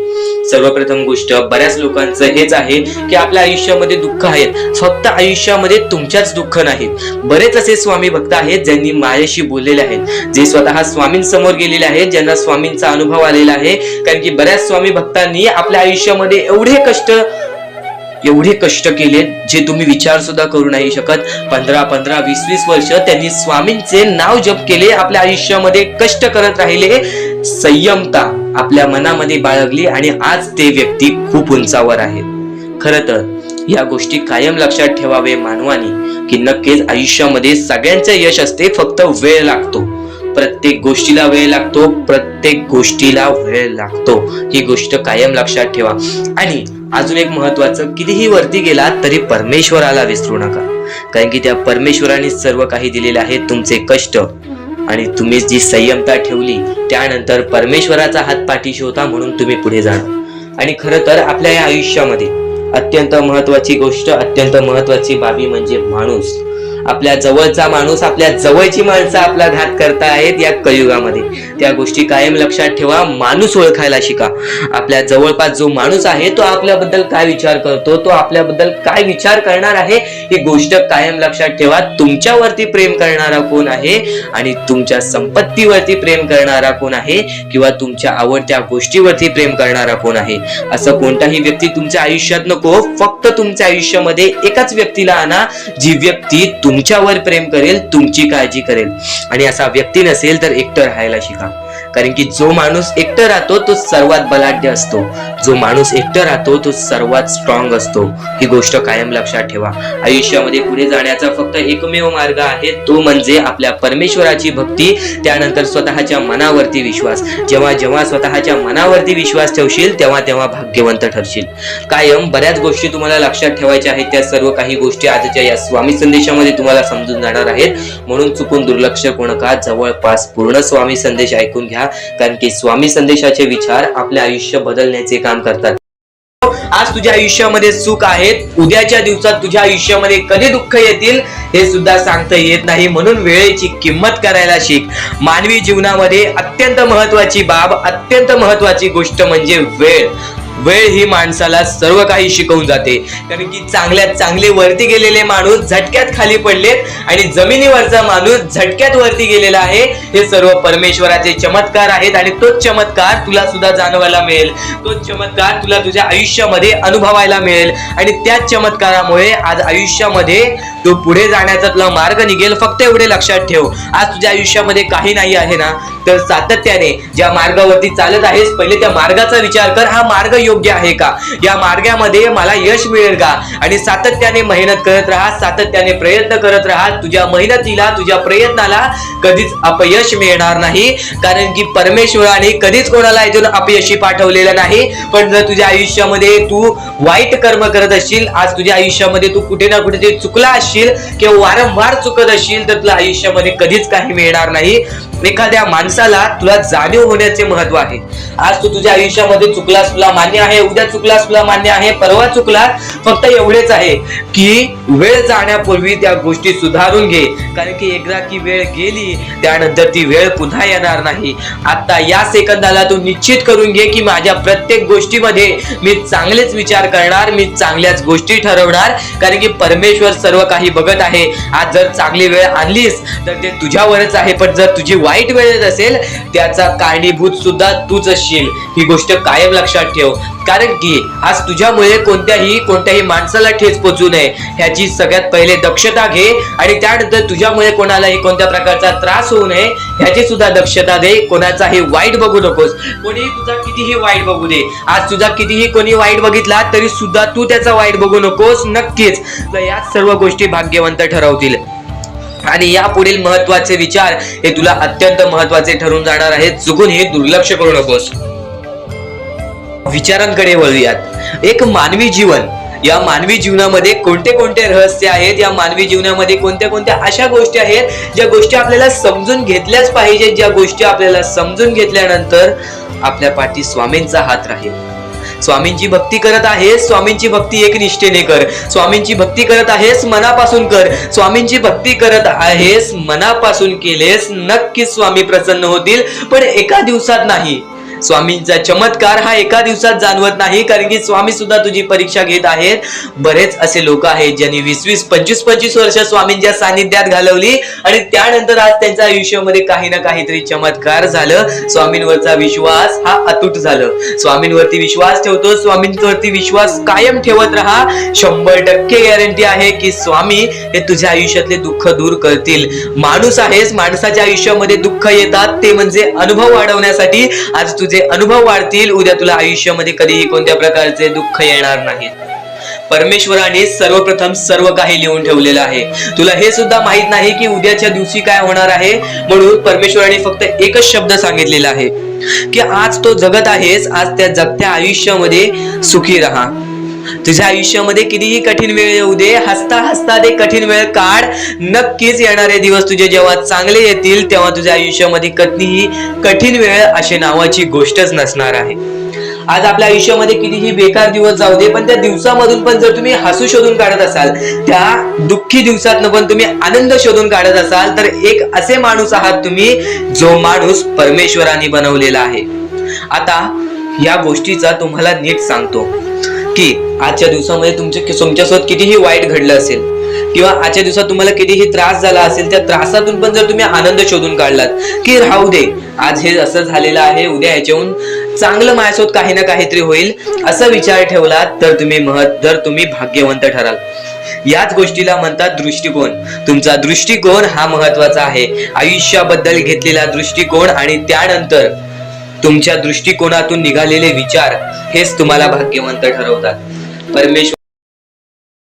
Speaker 1: सर्वप्रथम गोष्ट बऱ्याच लोकांचं हेच आहे की आपल्या आयुष्यामध्ये दुःख आहेत, फक्त आयुष्यामध्ये तुमच्याच दुःख नाहीत। बरेच असे स्वामी भक्त आहेत ज्यांनी माझ्याशी बोललेले आहेत, जे स्वतः स्वामींसमोर गेलेले आहेत, ज्यांना स्वामींचा अनुभव आलेला आहे। कारण की बऱ्याच स्वामी भक्तांनी आपल्या आयुष्यामध्ये एवढे कष्ट एवढे कष्ट केले जे तुम्ही विचार सुद्धा करू नाही शकत. 15-15, 20-20 वर्ष त्यांनी स्वामींचे नाव जप केले, आपल्या आयुष्यामध्ये कष्ट करत राहिले, संयमता आपल्या मनामध्ये बाळगली आणि आज ते व्यक्ती खूप उंचावर आहेत. खरं तर या गोष्टी कायम लक्षात ठेवावे मानवानी की नक्कीच आयुष्यामध्ये सगळ्यांचं यश असते, फक्त वेळ लागतो. प्रत्येक गोष्टीला वेळ लागतो, प्रत्येक गोष्टीला वेळ लागतो, ही गोष्ट कायम लक्षात ठेवा. आणि अजून एक महत्वाचं, कितीही वरती गेला तरी परमेश्वराला विसरू नका, कारण की त्या परमेश्वराने सर्व काही दिलेले आहे. तुमचे कष्ट आणि तुम्ही जी संयमता ठेवली त्यानंतर परमेश्वराचा हात पाठीशी होता म्हणून तुम्ही पुढे जाणार. आणि खरं तर आपल्या या आयुष्यामध्ये अत्यंत महत्वाची गोष्ट, अत्यंत महत्वाची बाबी म्हणजे माणूस. आपल्या जवळचा माणूस, आपल्या जवळची माणसं आपला घात करतायत या कलियुगामध्ये. त्या गोष्टी कायम लक्षात ठेवा. माणूस ओळखायला शिका. आपल्या जवळपास जो माणूस आहे तो आपल्याबद्दल काय विचार करतो, तो आपल्याबद्दल काय विचार करणार आहे, ही गोष्ट कायम लक्षात ठेवा. तुमच्यावरती प्रेम करणारा कोण आहे आणि तुमच्या संपत्तीवरती प्रेम करणारा कोण आहे किंवा तुमच्या आवडत्या गोष्टीवरती प्रेम करणारा कोण आहे, असं कोणताही व्यक्ती तुमच्या आयुष्यात नको. फक्त तुमच्या आयुष्यामध्ये एकाच व्यक्तीला आणा, जी व्यक्ती तुमच्यावर प्रेम करेल, तुमची काळजी करेल. आणि असा व्यक्ती नसेल तर एकटं राहायला शिका, कारण की जो माणूस एकटं राहतो तो सर्वात बलाढ्य असतो, जो माणूस एकटं राहतो तो सर्वात स्ट्रॉंग असतो. ही गोष्ट कायम लक्षात ठेवा. आयुष्यामध्ये पुढे जाण्याचा फक्त एकमेव मार्ग आहे, तो म्हणजे आपल्या परमेश्वराची भक्ती, त्यानंतर स्वतःच्या मनावरती विश्वास. जेव्हा जेव्हा स्वतःच्या मनावरती विश्वास ठेवशील तेव्हा तेव्हा भाग्यवंत ठरशील. कायम बऱ्याच गोष्टी तुम्हाला लक्षात ठेवायच्या आहेत. त्या सर्व काही गोष्टी आजच्या या स्वामी संदेशामध्ये तुम्हाला समजून जाणार आहेत, म्हणून चुकून दुर्लक्ष करू नका. जवळपास पूर्ण स्वामी संदेश ऐकून घ्या, कारण की स्वामी संदेशाचे विचार आपले आयुष्य बदलण्याचे काम करतात. आज तुझ्या आयुष्यामध्ये सुख आहेत, उद्याच्या दिवसात तुझ्या आयुष्यामध्ये कधी दुःख येतील हे सुद्धा सांगता येत नाही, म्हणून वेळेची किंमत करायला शिक. मानवी जीवनामध्ये अत्यंत महत्वाची बाब, अत्यंत महत्वाची गोष्ट म्हणजे वेळ. वेळ ही माणसाला सर्व काही शिकवून जाते, कारण की चांगल्यात चांगले वरती गेलेले माणूस झटक्यात खाली पडलेत आणि जमिनीवरचा माणूस झटक्यात वरती गेलेला आहे. हे सर्व परमेश्वराचे चमत्कार आहेत आणि तोच चमत्कार तुला सुद्धा जाणवायला मिळेल, तोच चमत्कार तुला तुझ्या आयुष्यामध्ये अनुभवायला मिळेल. आणि त्याच चमत्कारामुळे आज आयुष्यामध्ये तू पुढे जाण्याचा तुला मार्ग निघेल. फक्त एवढे लक्षात ठेव, आज तुझ्या आयुष्यामध्ये काही नाही आहे ना, तर सातत्याने ज्या मार्गावरती चालत आहेस पहिले त्या मार्गाचा विचार कर. हा मार्ग योग्य आहे का, या मार्गामध्ये मला यश मिळेल का, आणि सातत्याने मेहनत करत राहा, सातत्याने प्रयत्न करत राहा. तुझ्या मेहनतीला, तुझ्या प्रयत्नाला कधीच अपयश मिळणार नाही, कारण की परमेश्वराने कधीच कोणाला इथून अपयशी पाठवलेलं नाही. पण जर तुझ्या आयुष्यामध्ये तू वाईट कर्म करत असशील, आज तुझ्या आयुष्यामध्ये तू कुठे ना कुठे चुकला असशील किंवा वारंवार चुकत असशील, तर तुला आयुष्यामध्ये कधीच काही मिळणार नाही. एखाद्या माणसाला तुला जाणीव होण्याचे महत्व आहे. आज तू तुझ्या आयुष्यामध्ये चुकलास, तुला मान्य आहे, उद्या चुकलास, तुला मान्य आहे, परवा चुकलास, फक्त एवढेच आहे की वेळ जाण्यापूर्वी त्या गोष्टी सुधारून घे, कारण की एकदा की वेळ गेली त्यानंतर ती वेळ पुन्हा येणार नाही. आता या सेकंदाला तू निश्चित करून घे की माझ्या प्रत्येक गोष्टीमध्ये मी चांगलेच विचार करणार, मी चांगल्याच गोष्टी ठरवणार, कारण की परमेश्वर सर्व काही बघत आहे. आज जर चांगली वेळ आणलीस तर ते तुझ्यावरच आहे, पण जर तुझी वाईट वेळ असेल त्याचा कारणीभूत सुद्धा तूच असशील. ही गोष्ट कायम लक्षात ठेव, कारण की आज तुझ्यामुळे कोणत्याही माणसाला ठेच पोचू नये ह्याची सगळ्यात पहिले दक्षता घे, आणि त्यानंतर तुझ्यामुळे कोणालाही कोणत्या प्रकारचा त्रास होऊ नये ह्याची सुद्धा दक्षता दे. कोणाचाही वाईट बघू नकोस, कोणीही तुझा कितीही वाईट बघू दे. आज तुझा कितीही कोणी वाईट बघितला तरी सुद्धा तू त्याचा वाईट बघू नकोस. नक्कीच या सर्व गोष्टी भाग्यवंत ठरवतील. आणि या पुढील महत्वाचे विचार हे तुला अत्यंत महत्वाचे ठरून जाणार आहेत, चुकून हे दुर्लक्ष करू नकोस. विचारांकडे वळूयात. एक मानवी जीवन, या मानवी जीवनामध्ये कोणते कोणते रहस्य आहेत, या मानवी जीवनामध्ये कोणत्या कोणत्या अशा गोष्टी आहेत ज्या गोष्टी आपल्याला समजून घेतल्याच पाहिजेत, ज्या गोष्टी आपल्याला समजून घेतल्यानंतर आपल्या पाठी स्वामींचा हात राहील. स्वामींची भक्ती करत आहेस, स्वामींची भक्ती एक निष्ठेने कर. स्वामींची भक्ती करत आहेस, मनापासून कर. स्वामींची भक्ती करत आहेस, मनापासून केलेस, नक्कीच स्वामी प्रसन्न होतील, पण एका दिवसात नाही. स्वामींचा चमत्कार हा एका दिवसात जाणवत नाही, कारण की स्वामी सुद्धा तुझी परीक्षा घेत आहेत. बरेच असे लोक आहेत ज्यांनी 20-20, 25-25 वर्ष स्वामींच्या सानिध्यात घालवली आणि त्यानंतर आज त्यांच्या आयुष्यामध्ये काही ना काहीतरी चमत्कार झालं. स्वामींवरचा विश्वास हा अतूट झालं. स्वामींवरती विश्वास ठेवतो, स्वामींवरती विश्वास कायम ठेवत राहा. 100% गॅरंटी आहे की स्वामी हे तुझ्या आयुष्यातले दुःख दूर करतील. माणूस आहेस, माणसाच्या आयुष्यामध्ये दुःख येतात, ते म्हणजे अनुभव वाढवण्यासाठी. आज तुझे अनुभव वाढतील, उद्या तुला आयुष्यामध्ये कधीही कोणत्या प्रकारचे दुःख येणार नाहीत. परमेश्वराने सर्वप्रथम सर्व काही लिहून ठेवलेलं आहे. तुला हे सुद्धा माहित नाही की उद्याच्या दिवशी काय होणार आहे, म्हणून परमेश्वराने फक्त एकच शब्द सांगितलेला आहे की आज तो जगत आहेस, आज त्या जगत्या आयुष्यामध्ये सुखी राहा. तुझ्या आयुष्यामध्ये कितीही कठीण वेळ येऊ दे, हसता हसता ते कठीण वेळ काढ. नक्कीच येणारे दिवस तुझे जेव्हा चांगले येतील तेव्हा तुझ्या आयुष्यामध्ये कधीही कठीण वेळ अशी नावाची गोष्टच नसणार आहे. आज आपल्या आयुष्यामध्ये कितीही बेकार दिवस जाऊ दे, पण त्या दिवसामधून पण जर तुम्ही हसू शोधून काढत असाल, त्या दुःखी दिवसातनं पण तुम्ही आनंद शोधून काढत असाल, तर एक असे माणूस आहात तुम्ही जो माणूस परमेश्वराने बनवलेला आहे. आता या गोष्टीचा तुम्हाला नीट सांगतो की आजच्या दिवसामध्ये तुमच्यासोबत कितीही वाईट घडलं असेल किंवा आजच्या दिवसात तुम्हाला कितीही त्रास झाला असेल, त्या त्रासातून पण जर तुम्ही आनंद शोधून काढलात की राहू दे, आज हे असं झालेलं आहे, उद्या ह्याच्याहून चांगलं माझ्यासोबत काही ना काहीतरी होईल, असा विचार ठेवलात तर तुम्ही भाग्यवंत ठराल. याच गोष्टीला म्हणतात दृष्टिकोन. तुमचा दृष्टिकोन हा महत्वाचा आहे. आयुष्याबद्दल घेतलेला दृष्टिकोन आणि त्यानंतर तुमच्या दृष्टिकोनातून निघालेले विचार हेच तुम्हाला भाग्यवंत ठरवतात. परमेश्वर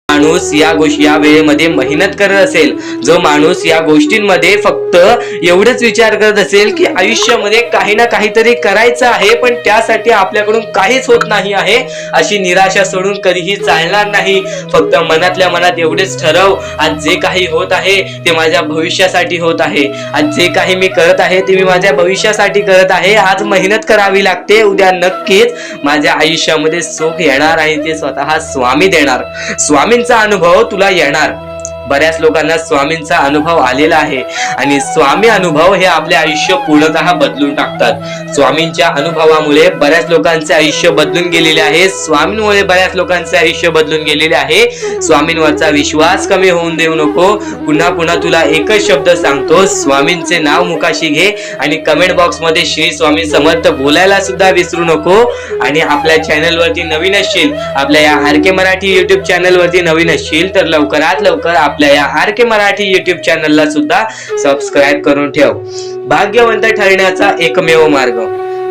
Speaker 1: माणूस या वेळेमध्ये मेहनत करत असेल, जो माणूस या गोष्टींमध्ये फक्त एवढंच विचार करत असेल की आयुष्यामध्ये काही ना काहीतरी करायचं आहे पण त्यासाठी आपल्याकडून काहीच होत नाही आहे, अशी निराशा सोडून कधीही चालणार नाही. फक्त मनातल्या मनात एवढेच ठरव, आज जे काही होत आहे ते माझ्या भविष्यासाठी होत आहे. आज जे काही मी करत आहे ते मी माझ्या भविष्यासाठी करत आहे. आज मेहनत करावी लागते, उद्या नक्कीच माझ्या आयुष्यामध्ये सुख येणार आणि ते स्वतः स्वामी देणार. स्वामींचा अनुभव तुला येणार. बऱ्याच लोकांना स्वामींचा अनुभव आलेला आहे आणि स्वामी अनुभव हे आपले आयुष्य पूर्णतः बदलून टाकतात. स्वामींच्या अनुभवामुळे बऱ्याच लोकांचे आयुष्य बदलून गेलेले आहे. स्वामींमुळे बऱ्याच लोकांचे आयुष्य बदलून गेलेले आहे. स्वामींवरचा विश्वास कमी होऊन देऊ नको. पुन्हा पुन्हा तुला एकच शब्द सांगतो, स्वामींचे नाव मुखाशी घे आणि कमेंट बॉक्स मध्ये श्री स्वामी समर्थ बोलायला सुद्धा विसरू नको. आणि आपल्या चॅनल वरती नवीन असशील, आपल्या या आर.के. मराठी युट्यूब चॅनल वरती नवीन असशील तर लवकरात लवकर आपल्या या आर.के. मराठी युट्यूब चॅनलला सुद्धा सबस्क्राईब करून ठेव. भाग्यवंत ठरण्याचा एकमेव मार्ग,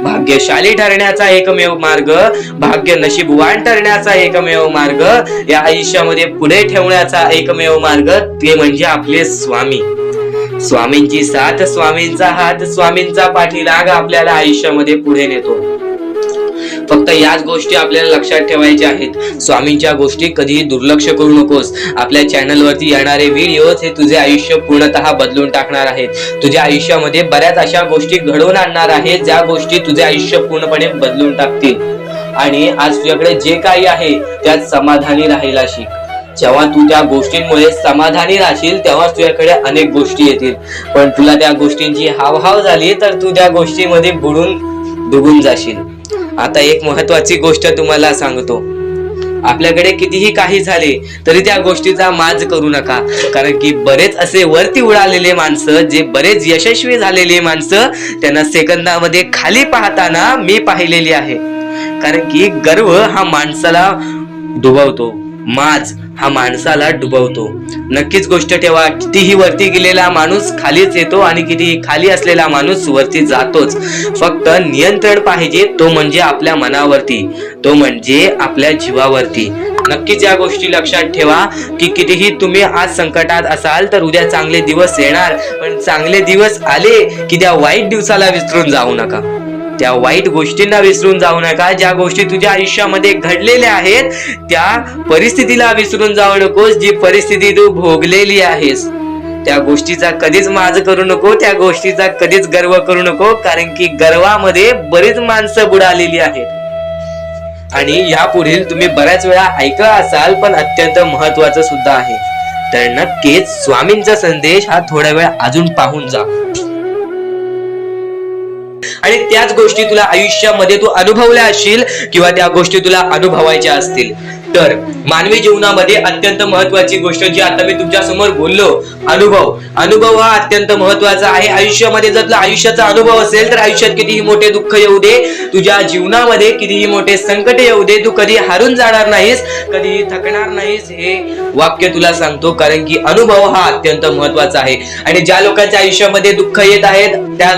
Speaker 1: भाग्यशाली ठरण्याचा एकमेव मार्ग, भाग्य नशीबवान ठरण्याचा एकमेव मार्ग, या आयुष्यामध्ये पुढे ठेवण्याचा एकमेव मार्ग ते म्हणजे आपले स्वामी. स्वामींची साथ, स्वामींचा हात, स्वामींचा पाठीलाग आपल्याला आयुष्यामध्ये पुढे नेतो. फक्त याच गोष्टी आपल्याला लक्षात ठेवायच्या आहेत. स्वामींच्या गोष्टी कधीही दुर्लक्ष करू नकोस. आपल्या चॅनल वरती येणारे व्हिडिओज हे तुझे आयुष्य पूर्णतः बदलून टाकणार आहेत. तुझ्या आयुष्यामध्ये बऱ्याच अशा गोष्टी घडवून आणणार आहेत ज्या गोष्टी तुझे आयुष्य पूर्णपणे बदलून टाकतील. आणि आज तुझ्याकडे जे काही आहे त्यात समाधानी राहायला शिक. जेव्हा तू त्या गोष्टींमुळे समाधानी राहशील तेव्हाच तुझ्याकडे अनेक गोष्टी येतील. पण तुला त्या गोष्टींची हावभाव झाली तर तू त्या गोष्टीमध्ये बुडून डुबून जाशील. आता एक महत्वाची गोष्ट तुम्हाला सांगतो, आपल्याकडे कितीही काही झाले तरी त्या गोष्टीचा माज करू नका. कारण की बरेच असे वरती उडालेले माणसं, जे बरेच यशस्वी झालेले माणसं, त्यांना सेकंदामध्ये खाली पाहताना मी पाहिलेली आहे. कारण की गर्व हा माणसाला डुबवतो, माज हा माणसाला डुबवतो. नक्कीच गोष्ट ठेवा, कितीही वरती गेलेला माणूस खालीच येतो आणि कितीही खाली असलेला माणूस वरती जातोच. फक्त नियंत्रण पाहिजे, तो म्हणजे आपल्या मनावरती, तो म्हणजे आपल्या जीवावरती. नक्कीच या गोष्टी लक्षात ठेवा की कितीही तुम्ही आज संकटात असाल तर उद्या चांगले दिवस येणार. पण चांगले दिवस आले की त्या वाईट दिवसाला विसरून जाऊ नका, त्या वाईट गोष्टींना विसरून जाऊ नका. ज्या गोष्टी तुझ्या आयुष्यामध्ये घडलेल्या आहेत त्या परिस्थितीला विसरून जाऊ नकोस. जी परिस्थिती तू भोगलेली आहेस त्या गोष्टीचा कधीच माज करू नको, त्या गोष्टीचा कधीच गर्व करू नको. कारण की गर्वामध्ये बरीच माणसं बुडालेली आहेत. आणि यापुढील तुम्ही बऱ्याच वेळा ऐकलं असाल पण अत्यंत महत्वाचं सुद्धा आहे. तर नक्कीच स्वामींचा संदेश हा थोडा वेळ अजून पाहून जा. आणि त्याच गोष्टी तुला आयुष्यामध्ये तू अनुभवल्या असशील किंवा त्या गोष्टी तुला अनुभवायच्या असतील. तर मानवी जीवनामध्ये अत्यंत महत्वाची गोष्ट जी आता मी तुमच्या समोर बोललो, अनुभव. अनुभव हा अत्यंत महत्वाचा आहे आयुष्यामध्ये. जर तुला आयुष्याचा अनुभव असेल तर आयुष्यात कितीही मोठे दुःख येऊ दे, तुझ्या जीवनामध्ये कितीही मोठे संकट येऊ दे, तू कधी हारून जाणार नाहीस, कधीही थकणार नाहीस, हे वाक्य तुला सांगतो. कारण की अनुभव हा अत्यंत महत्वाचा आहे. आणि ज्या लोकांच्या आयुष्यामध्ये दुःख येत आहेत,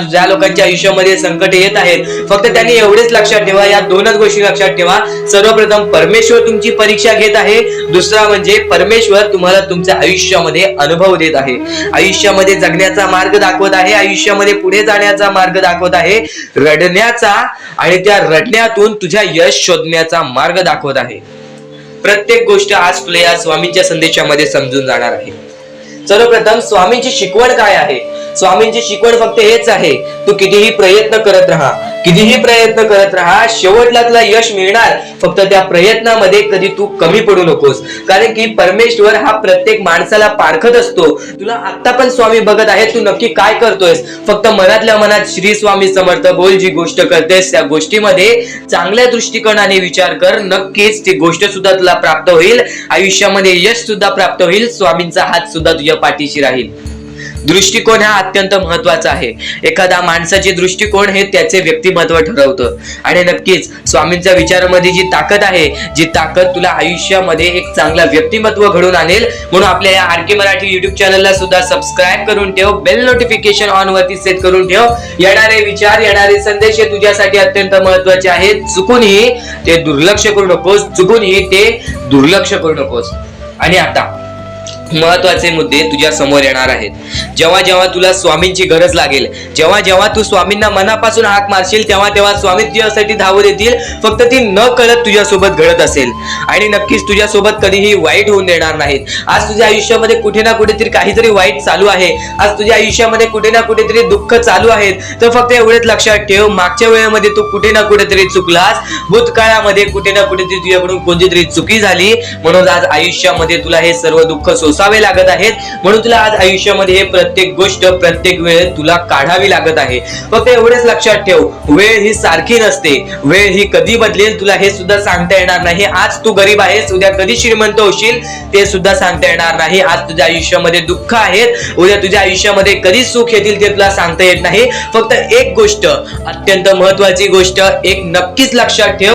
Speaker 1: ज्या लोकांच्या आयुष्यामध्ये संकट येत आहेत, फक्त त्यांनी एवढेच लक्षात ठेवा, या दोनच गोष्टी लक्षात ठेवा. सर्वप्रथम परमेश्वर तुमची परीक्षा घेत आहे, दुसरा म्हणजे परमेश्वर तुम्हाला तुमच्या आयुष्यामध्ये अनुभव देत आहे, आयुष्यामध्ये जगण्याचा मार्ग दाखवत आहे, आयुष्यामध्ये पुढे जाण्याचा मार्ग दाखवत आहे, रडण्याचा आणि त्या रडण्यातून तुझ्या यश शोधण्याचा मार्ग दाखवत आहे. प्रत्येक गोष्ट आज तुला या स्वामींच्या संदेशामध्ये समजून जाणार आहे. सर्वप्रथम स्वामींची शिकवण काय आहे? स्वामींची शिकवण फक्त हेच आहे, तू कितीही प्रयत्न करत राहा, कितीही प्रयत्न करत राहा, शेवटला तुला यश मिळणार. फक्त त्या प्रयत्नामध्ये कधी तू कमी पडू नकोस. कारण की परमेश्वर हा प्रत्येक माणसाला पारखत असतो. तुला आता पण स्वामी बघत आहे, तू नक्की काय करतोयस. फक्त मनातल्या मनात श्री स्वामी समर्थ बोल, जी गोष्ट करतेस त्या गोष्टीमध्ये चांगल्या दृष्टिकोनाने विचार कर, नक्कीच ती गोष्ट सुद्धा तुला प्राप्त होईल, आयुष्यामध्ये यश सुद्धा प्राप्त होईल, स्वामींचा हात सुद्धा तुझ्या पाठीशी राहील. दृष्टिकोन हा अत्यंत महत्वाचा आहे. एखादा माणसाचे दृष्टिकोन हे त्याचे व्यक्तिमत्व ठरवतं. आणि नक्कीच स्वामींच्या विचारामध्ये जी ताकद आहे, जी ताकद तुला आयुष्यामध्ये एक चांगला व्यक्तिमत्व घडून आणेल. म्हणून आपल्या या आर के मराठी युट्यूब चॅनलला सुद्धा सबस्क्राईब करून ठेव, बेल नोटिफिकेशन ऑन वरती सेट करून ठेव. येणारे विचार, येणारे संदेश हे तुझ्यासाठी अत्यंत महत्वाचे आहेत. चुकूनही ते दुर्लक्ष करू नकोस, चुकूनही ते दुर्लक्ष करू नकोस. आणि आता महत्वाचे मुद्दे तुझ्या समोर येणार आहेत. जेव्हा जेव्हा तुला स्वामींची गरज लागेल, जेव्हा जेव्हा तू स्वामींना मनापासून हाक मारशील, तेव्हा तेव्हा स्वामी तुझ्यासाठी धावत येतील. फक्त ती न कळत तुझ्यासोबत घडत असेल आणि नक्कीच तुझ्यासोबत कधीही वाईट होऊन देणार नाहीत. आज तुझ्या आयुष्यामध्ये कुठे ना कुठेतरी काहीतरी वाईट चालू आहे, आज तुझ्या आयुष्यामध्ये कुठे ना कुठेतरी दुःख चालू आहेत, तर फक्त एवढेच लक्षात ठेव, मागच्या वेळेमध्ये तू कुठे ना कुठेतरी चुकलास, भूतकाळामध्ये कुठे ना कुठेतरी तुझ्याकडून कोणतीतरी चुकी झाली, म्हणून आज आयुष्यामध्ये तुला हे सर्व दुःख सोसावे लागत आहेत. म्हणून तुला आज आयुष्यामध्ये हे प्रत्येक गोष्ट, प्रत्येक वेळ तुला काढावी लागत आहे. फक्त एवढेच लक्षात ठेव, वेळ ही सारखी नसते, वेळ ही कधी बदलेल तुला हे सुद्धा सांगता येणार नाही. आज तू गरीब आहेस, उद्या कधी श्रीमंत होशील ते सुद्धा सांगता येणार नाही. आज तुझ्या आयुष्यामध्ये दुःख आहेत, उद्या तुझ्या आयुष्यामध्ये कधी सुख येतील ते तुला सांगता येत नाही. फक्त एक गोष्ट, अत्यंत महत्वाची गोष्ट, एक नक्कीच लक्षात ठेव.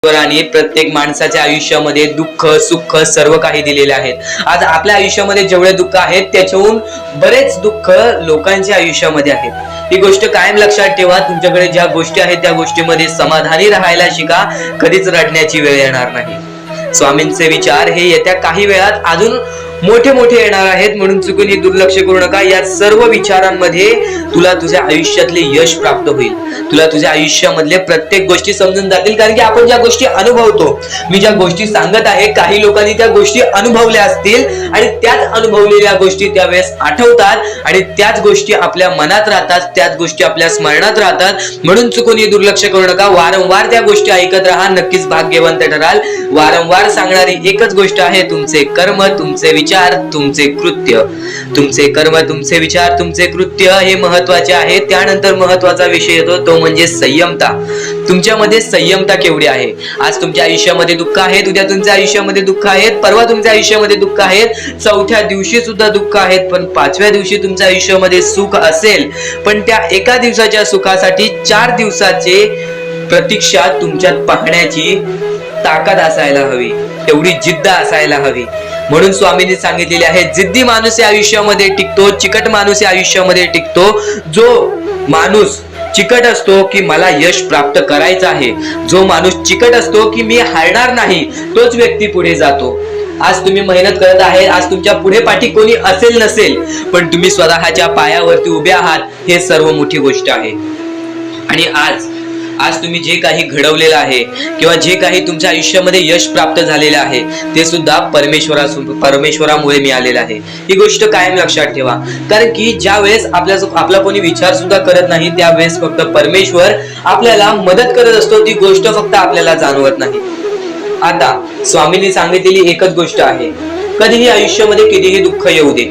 Speaker 1: परमेश्वराने प्रत्येक माणसाच्या आयुष्यामध्ये दुःख सुख सर्व काही दिलेले आहेत। आज आपल्या आयुष्यामध्ये जेवढे दुःख आहेत त्याच्याहून बरेच दुःख लोकांच्या आयुष्यामध्ये आहेत। ही गोष्ट कायम लक्षात ठेवा, तुमच्याकडे ज्या गोष्टी आहेत त्या गोष्टीमध्ये समाधानी राहायला शिका, कधीच रडण्याची वेळ येणार नाही। स्वामींचे विचार हे येत्या काही वेळात अजून मोठे मोठे येणार आहेत, म्हणून चुकून हे दुर्लक्ष करू नका। या सर्व विचारांमध्ये तुला तुझ्या आयुष्यातले यश प्राप्त होईल, तुला तुझ्या आयुष्यामधले प्रत्येक गोष्टी समजून जातील। कारण की आपण ज्या गोष्टी अनुभवतो, मी ज्या गोष्टी सांगत आहे, काही लोकांनी त्या गोष्टी अनुभवल्या असतील आणि त्याच अनुभवलेल्या गोष्टी त्यावेळेस आठवतात आणि त्याच गोष्टी आपल्या मनात राहतात, त्याच गोष्टी आपल्या स्मरणात राहतात। म्हणून चुकून हे दुर्लक्ष करू नका, वारंवार त्या गोष्टी ऐकत राहा, नक्कीच भाग्यवंत ठराल। वारंवार सांगणारी एकच गोष्ट आहे, तुमचे कर्म तुमचे विचार तुमचे कृत्य, तुमचे कर्म तुमचे विचार तुमचे कृत्य हे महत्वाचे आहे। त्यानंतर महत्वाचा विषय येतो तो म्हणजे संयमता। तुमच्यामध्ये संयमता केवढी आहे? आज तुमच्या आयुष्यामध्ये दुःख आहेत, उद्या तुमच्या आयुष्यामध्ये दुःख आहेत, परवा तुमच्या आयुष्यामध्ये दुःख आहेत, चौथ्या दिवशी सुद्धा दुःख आहेत, पण पाचव्या दिवशी तुमच्या आयुष्यामध्ये सुख असेल, पण त्या एका दिवसाच्या सुखासाठी 4 दिवसाचे प्रतीक्षा तुमच्यात पाहण्याची ताकद असायला हवी, तेवढी जिद्द असायला हवी। म्हणून स्वामींनी सांगितलेले आहे, जिद्दी माणूस या आयुष्यामध्ये टिकतो, चिकट माणूस या आयुष्यामध्ये टिकतो। जो माणूस चिकट असतो की मला यश प्राप्त करायचं आहे, जो माणूस चिकट असतो की मी हारणार नाही, तोच व्यक्ती पुढे जातो। आज तुम्ही मेहनत करत आहे, आज तुमच्या पुढे पाठी कोणी असेल नसेल, पण तुम्ही स्वतःच्या पायावरती उभे आहात, हे सर्व मोठी गोष्ट आहे। आणि आज तुम्ही जे काही घडवलेलं आहे किंवा जे काही तुमच्या आयुष्यामध्ये यश प्राप्त झालेलं आहे ते सुद्धा परमेश्वरामुळे मिळालेलं आहे। ही गोष्ट कायम लक्षात ठेवा, कारण की ज्या वेळेस आपला कोणी विचार सुद्धा करत नाही त्यावेळेस फक्त परमेश्वर आपल्याला मदत करत असतो, ती गोष्ट फक्त आपल्याला जाणवत नाही। आता स्वामींनी सांगितलेली एकच गोष्ट आहे, कधीही आयुष्यामध्ये कितीही दुःख येऊ दे,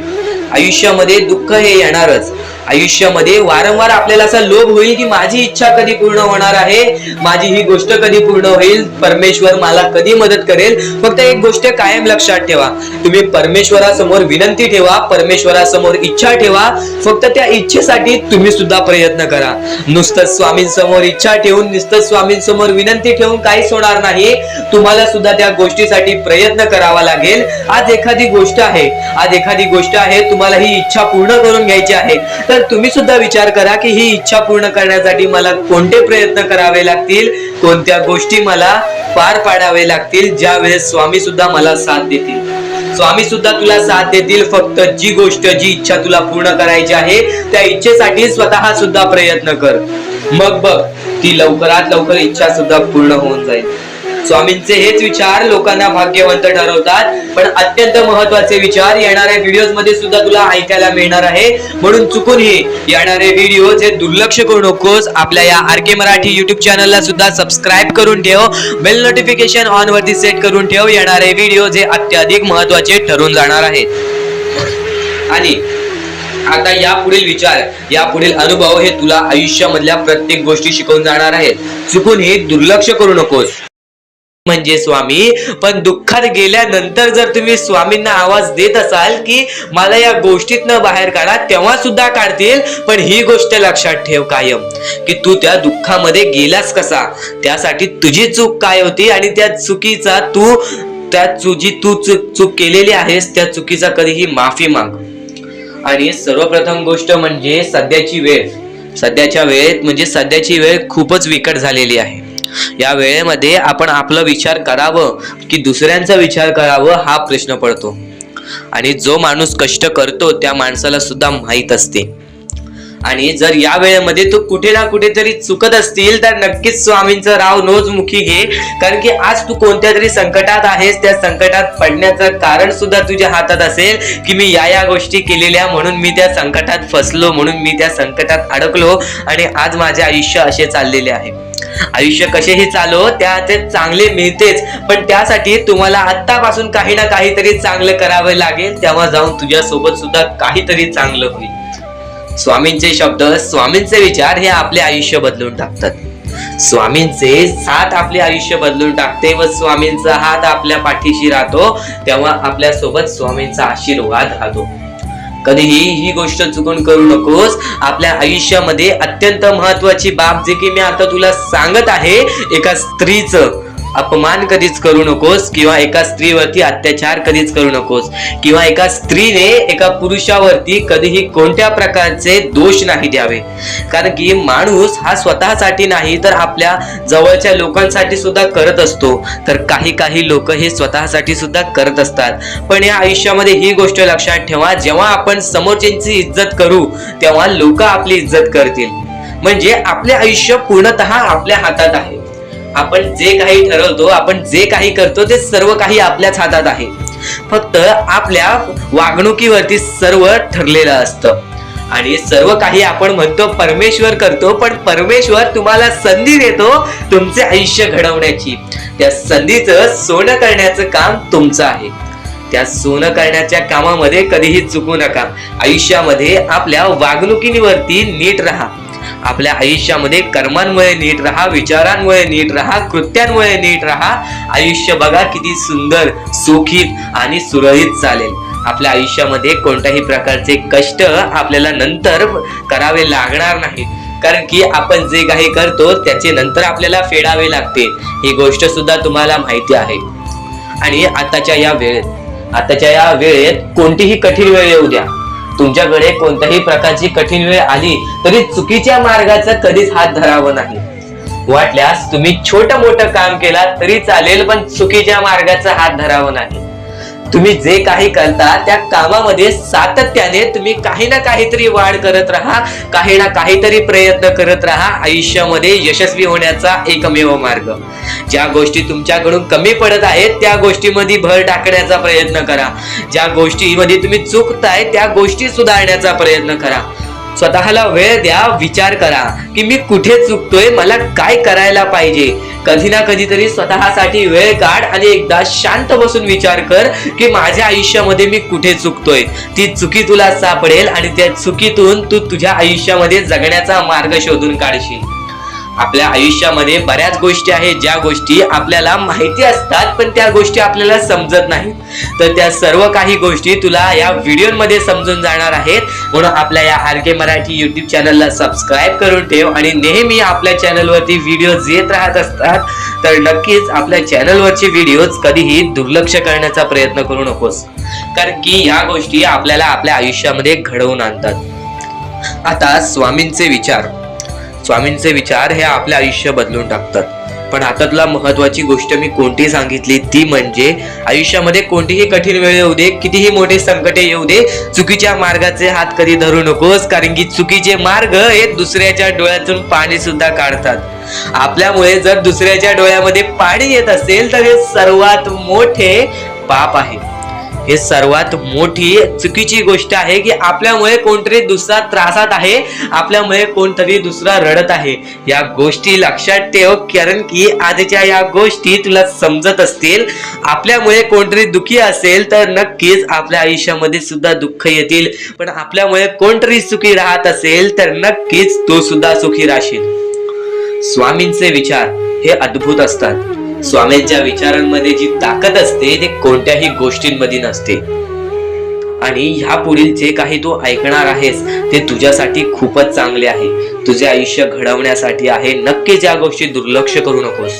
Speaker 1: आयुष्यामध्ये दुःख हे येणारच। आयुष्यामध्ये वारंवार आपल्याला असा लोभ होईल की माझी इच्छा कधी पूर्ण होणार आहे, माझी ही गोष्ट कधी पूर्ण होईल, परमेश्वर मला कधी मदत करेल। फक्त एक गोष्ट कायम लक्षात ठेवा, तुम्ही परमेश्वरासमोर विनंती ठेवा, परमेश्वरासमोर इच्छा ठेवा, फक्त त्या इच्छेसाठी तुम्ही सुद्धा प्रयत्न करा। नुसतं स्वामींसमोर इच्छा ठेवून, नुसतं स्वामींसमोर विनंती ठेवून काहीच होणार नाही, तुम्हाला सुद्धा त्या गोष्टीसाठी प्रयत्न करावा लागेल। आज एखादी गोष्ट आहे, तुम्हाला ही इच्छा पूर्ण करून घ्यायची आहे, तर तुम्ही सुद्धा विचार करा की ही इच्छा पूर्ण करण्यासाठी मला कोणते प्रयत्न करावे लागतील, कोणत्या गोष्टी मला पार पाडावे लागतील, ज्या वेळेस स्वामी सुद्धा मला साथ देतील। स्वामी सुद्धा तुला साथ देतील, फक्त जी इच्छा तुला पूर्ण करायची आहे त्या इच्छेसाठी स्वतः सुद्धा प्रयत्न कर, मग बघ ती लवकरात लवकर इच्छा सुद्धा पूर्ण होऊन जाईल। स्वामींचे हेच विचार लोकांना भाग्यवंत ठरवतात, पण अत्यंत महत्वाचे विचार येणाऱ्या व्हिडिओज मध्ये सुद्धा तुला ऐकायला मिळणार आहे। म्हणून चुकूनही येणारे व्हिडिओज हे दुर्लक्ष करू नकोस। आपल्या या RK मराठी YouTube चॅनलला सुद्धा सबस्क्राइब करून ठेव, बेल नोटिफिकेशन ऑन वरती सेट करून ठेव, येणारे व्हिडिओज हे अत्याधिक महत्वाचे ठरून जाणार आहेत। आणि आता यापुढील विचार, यापुढील अनुभव हे तुला आयुष्यामधल्या प्रत्येक गोष्टी शिकवून जाणार आहेत, चुकूनही दुर्लक्ष करू नकोस। म्हणजे स्वामी, पण दुःखात गेल्यानंतर जर तुम्ही स्वामींना आवाज देत असाल की मला या गोष्टीतनं बाहेर काढा, तेव्हा सुद्धा काढतील, पण ही गोष्ट लक्षात ठेव कायम की तू त्या दुःखामध्ये गेलास कसा, त्यासाठी तुझी चूक काय होती आणि त्या चुकीचा चूक केलेली आहेस त्या चुकीचा कधीही माफी माग। आणि सर्वप्रथम गोष्ट म्हणजे सध्याच्या वेळ खूपच विकट झालेली आहे। या वेळेमध्ये आपण आपला विचार करावं की दुसऱ्यांचा विचार करावं हा प्रश्न पडतो। आणि जो माणूस कष्ट करतो त्या माणसाला सुद्धा माहित असते। आणि जर या वेळेमध्ये तू कुठे ना कुठेतरी चुकत असतील तर नक्कीच स्वामींचं राव नोजमुखी घे, कारण की आज तू कोणत्या तरी संकटात आहेस, त्या संकटात पडण्याचं कारण सुद्धा तुझ्या हातात असेल की मी या गोष्टी केलेल्या म्हणून मी त्या संकटात फसलो, म्हणून मी त्या संकटात अडकलो आणि आज माझे आयुष्य असे चाललेले आहे। आयुष्य कसेही चालो त्याचे चांगले मिळतेच, पण त्यासाठी तुम्हाला आत्तापासून काही ना काहीतरी चांगलं करावं लागेल, तेव्हा जाऊन तुझ्या सोबत सुद्धा काहीतरी चांगलं होईल। स्वामींचे शब्द, स्वामींचे विचार हे आपले आयुष्य बदलून टाकतात। स्वामींचे साथ आपले आयुष्य बदलून टाकते व स्वामींचा हात आपल्या पाठीशी राहतो, तेव्हा आपल्या सोबत स्वामींचा आशीर्वाद राहतो। कधीही ही गोष्ट चुकून करू नकोस। आपल्या आयुष्यामध्ये अत्यंत महत्वाची बाब जे की मी आता तुला सांगत आहे, एका स्त्रीचं अपमान कधीच करू नकोस, किंवा एका स्त्रीवरती अत्याचार कधीच करू नकोस, किंवा एका स्त्रीने एका पुरुषावरती कधीही कोणत्या प्रकारचे दोष नाही द्यावे. कारण की माणूस हा स्वतःसाठी नाही तर आपल्या जवळच्या लोकांसाठी सुद्धा करत असतो. तर काही लोक हे स्वतःसाठी सुद्धा करत असतात. पण या आयुष्यामध्ये ही गोष्ट लक्षात ठेवा, जेव्हा आपण समोरच्यांची इज्जत करू तेव्हा लोक आपली इज्जत करतील. म्हणजे आपले आयुष्य पूर्णतः आपल्या हातात आहे. आपण जे काही ठरवतो, आपण जे काही करतो ते सर्व काही आपल्याच हातात आहे. फक्त आपल्या वागणुकीवरती सर्व ठरलेलं असतं. आणि सर्व काही आपण म्हणतो परमेश्वर करतो, पण परमेश्वर तुम्हाला संधी देतो तुमचे आयुष्य घडवण्याची. त्या संधीचं सोनं करण्याचं काम तुमचं आहे. त्या सोनं करण्याच्या कामामध्ये कधीही चुकू नका. आयुष्यामध्ये आपल्या वागणुकीवरती नीट राहा. आपल्या आयुष्यामध्ये कर्मांमुळे नीट राहा, विचारांमुळे नीट राहा, कृत्यांमुळे नीट राहा. आयुष्य बघा किती सुंदर, सुखीत आणि सुरळीत चालेल. आपल्या आयुष्यामध्ये कोणत्याही प्रकारचे कष्ट आपल्याला नंतर करावे लागणार नाहीत. कारण की आपण जे काही करतो त्याचे नंतर आपल्याला फेडावे लागते. ही गोष्ट सुद्धा तुम्हाला माहिती आहे. आणि आताच्या या वेळेत कोणतीही कठीण वेळ येऊ द्या, तुमच्याकडे कोणत्याही प्रकारची कठीण वेळ आली तरी चुकीच्या मार्गाचा कधीच हात धरावं नाही. वाटल्यास तुम्ही छोटं मोठं काम केला तरी चालेल, पण चुकीच्या मार्गाचा हात धरावं नाही. तुम्ही जे काही करता त्या कामामध्ये सातत्याने तुम्ही काही ना काहीतरी वाढ करत राहा, काही ना काहीतरी प्रयत्न करत राहा. आयुष्यामध्ये यशस्वी होण्याचा एकमेव मार्ग. ज्या गोष्टी तुमच्याकडून कमी पडत आहेत त्या गोष्टीमध्ये भर टाकण्याचा प्रयत्न करा. ज्या गोष्टीमध्ये तुम्ही चुकताय त्या गोष्टी सुधारण्याचा प्रयत्न करा. स्वतःला वेळ द्या, विचार करा की मी कुठे चुकतोय, मला काय करायला पाहिजे. कधी ना कधीतरी स्वतःसाठी वेळ काढ आणि एकदा शांत बसून विचार कर की माझ्या आयुष्यामध्ये मी कुठे चुकतोय. ती चुकी तुला सापडेल आणि त्या चुकीतून तू तुझ्या आयुष्यामध्ये जगण्याचा मार्ग शोधून काढशील. आपल्या आयुष्यामध्ये बऱ्याच गोष्टी आहेत ज्या गोष्टी आपल्याला माहिती असतात पण त्या गोष्टी आपल्याला समजत नाहीत. तर त्या सर्व काही गोष्टी तुला या व्हिडिओमध्ये समजून जाणार आहेत. म्हणून आपल्या या आर.के. मराठी युट्यूब चॅनलला सबस्क्राईब करून ठेव आणि नेहमी आपल्या चॅनलवरती व्हिडिओज येत राहत असतात. तर नक्कीच आपल्या चॅनलवरचे व्हिडिओज कधीही दुर्लक्ष करण्याचा प्रयत्न करू नकोस, कारण की या गोष्टी आपल्याला आपल्या आयुष्यामध्ये घडवून आणतात. आता स्वामींचे विचार हे आपले आयुष्य बदलून टाकतात. पण आता तुला महत्वाची गोष्ट मी कोणती सांगितली ती म्हणजे आयुष्यामध्ये कोणतीही कठीण वेळ येऊ दे, कितीही मोठे संकटे येऊ दे, चुकीच्या मार्गाचे हात कधी धरू नकोस. कारण की चुकीचे मार्ग हे दुसऱ्याच्या डोळ्यातून पाणी सुद्धा काढतात. आपल्यामुळे जर दुसऱ्याच्या डोळ्यामध्ये पाणी येत असेल तर हे सर्वात मोठे पाप आहे. हे सर्वात मोठी चुकीची गोष्ट आहे की आपल्यामुळे कोणतरी दुसरा त्रासात आहे, आपल्यामुळे कोणतरी दुसरा रडत आहे. या गोष्टी लक्षात ठेव, कारण की आजच्या या गोष्टी तुला समजत असतील. आपल्यामुळे कोणतरी दुखी असेल तर नक्कीच आपल्या आयुष्यामध्ये सुद्धा दुःख येतील. पण आपल्यामुळे कोणतरी सुखी राहत असेल तर नक्कीच तो सुद्धा सुखी राहशील. स्वामींचे विचार हे अद्भुत असतात. स्वामींच्या विचारांमध्ये जी ताकद असते ते कोणत्याही गोष्टींमध्ये नसते. आणि ह्या पुढील जे काही तू ऐकणार आहेस ते तुझ्यासाठी खूपच चांगले आहे, तुझे आयुष्य घडवण्यासाठी आहे. नक्कीच या गोष्टी दुर्लक्ष करू नकोस.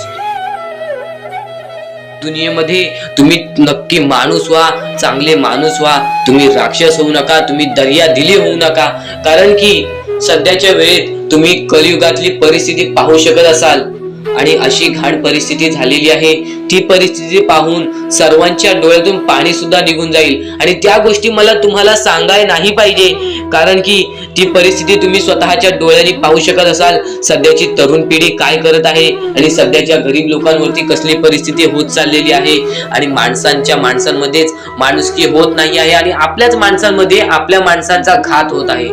Speaker 1: दुनियेमध्ये तुम्ही नक्की माणूस व्हा, चांगले माणूस व्हा. तुम्ही राक्षस होऊ नका, तुम्ही दर्या दिली होऊ नका. कारण की सध्याच्या वेळेत तुम्ही कलियुगातली परिस्थिती पाहू शकत असाल आणि अशी घाण परिस्थिती झालेली आहे. ती परिस्थिती पाहून सर्वांच्या डोळ्यातून पाणी सुद्धा निघून जाईल. आणि त्या गोष्टी मला तुम्हाला सांगायला नाही पाहिजे, कारण की ती परिस्थिती तुम्ही स्वतःच्या डोळ्यांनी पाहू शकत असाल. सध्याची तरुण पिढी काय करत आहे आणि सध्याच्या गरीब लोकांवरती कसली परिस्थिती होत चाललेली आहे. आणि माणसांमध्येच माणुसकी होत नाही आहे आणि आपल्याच माणसांमध्ये आपल्या माणसांचा घात होत आहे.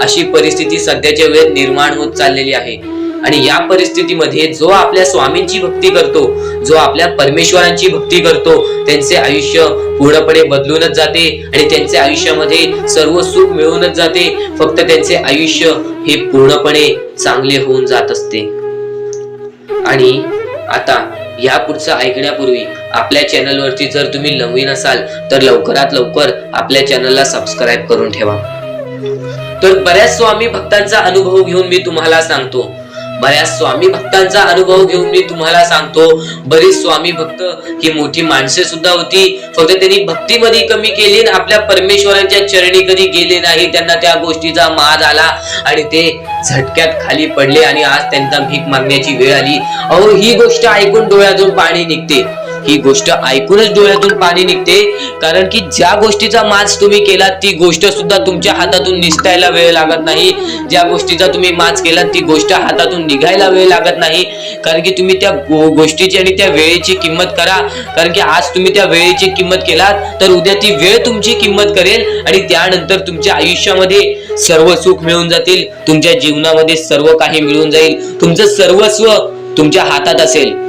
Speaker 1: अशी परिस्थिती सध्याच्या वेळेत निर्माण होत चाललेली आहे. आणि या परिस्थितीमध्ये जो आपल्या स्वामींची भक्ती करतो, जो आपल्या परमेश्वरांची भक्ती करतो, त्यांचे आयुष्य पूर्णपणे बदलूनच जाते आणि त्यांच्या आयुष्यामध्ये सर्व सुख मिळूनच जाते. फक्त त्यांचे आयुष्य हे पूर्णपणे चांगले होऊन जात असते. आणि आता या पुढचं ऐकण्यापूर्वी आपल्या चॅनलवरती जर तुम्ही नवीन असाल तर लवकरात लवकर आपल्या चॅनलला सबस्क्राईब करून ठेवा. तर बऱ्याच स्वामी भक्तांचा अनुभव घेऊन मी तुम्हाला सांगतो.
Speaker 2: बऱ्याच स्वामी भक्तांचा अनुभव घेऊन मी तुम्हाला सांगतो. बरीच स्वामी भक्त ही मोठी माणसे सुद्धा होती, फक्त त्यांनी भक्तीमध्ये कमी केली आणि आपल्या परमेश्वराच्या चरणी कधी गेले नाही. त्यांना त्या गोष्टीचा माज आला आणि ते झटक्यात खाली पडले आणि आज त्यांना भीक मागण्याची वेळ आली. अहो, ही गोष्ट ऐकून डोळ्यातून पाणी निघते. ही गोष्ट ऐकूनच डोळ्यातून पाणी निघते, कारण की ज्या गोष्टीचा माज तुम्ही केला ती गोष्ट सुद्धा तुमच्या हातातून निसटायला वेळ लागत नाही. ज्या गोष्टीचा तुम्ही माज केला ती गोष्ट हातातून निघायला वेळ लागत नाही, कारण की तुम्ही त्या गोष्टीची आणि त्या वेळेची किंमत करा. कारण की आज तुम्ही त्या वेळेची किंमत केलात तर उद्या ती वेळ तुमची किंमत करेल आणि त्यानंतर तुमच्या आयुष्यामध्ये सर्व सुख मिळून जातील. तुमच्या जीवनामध्ये सर्व काही मिळून जाईल. तुमचं सर्वस्व तुमच्या हातात असेल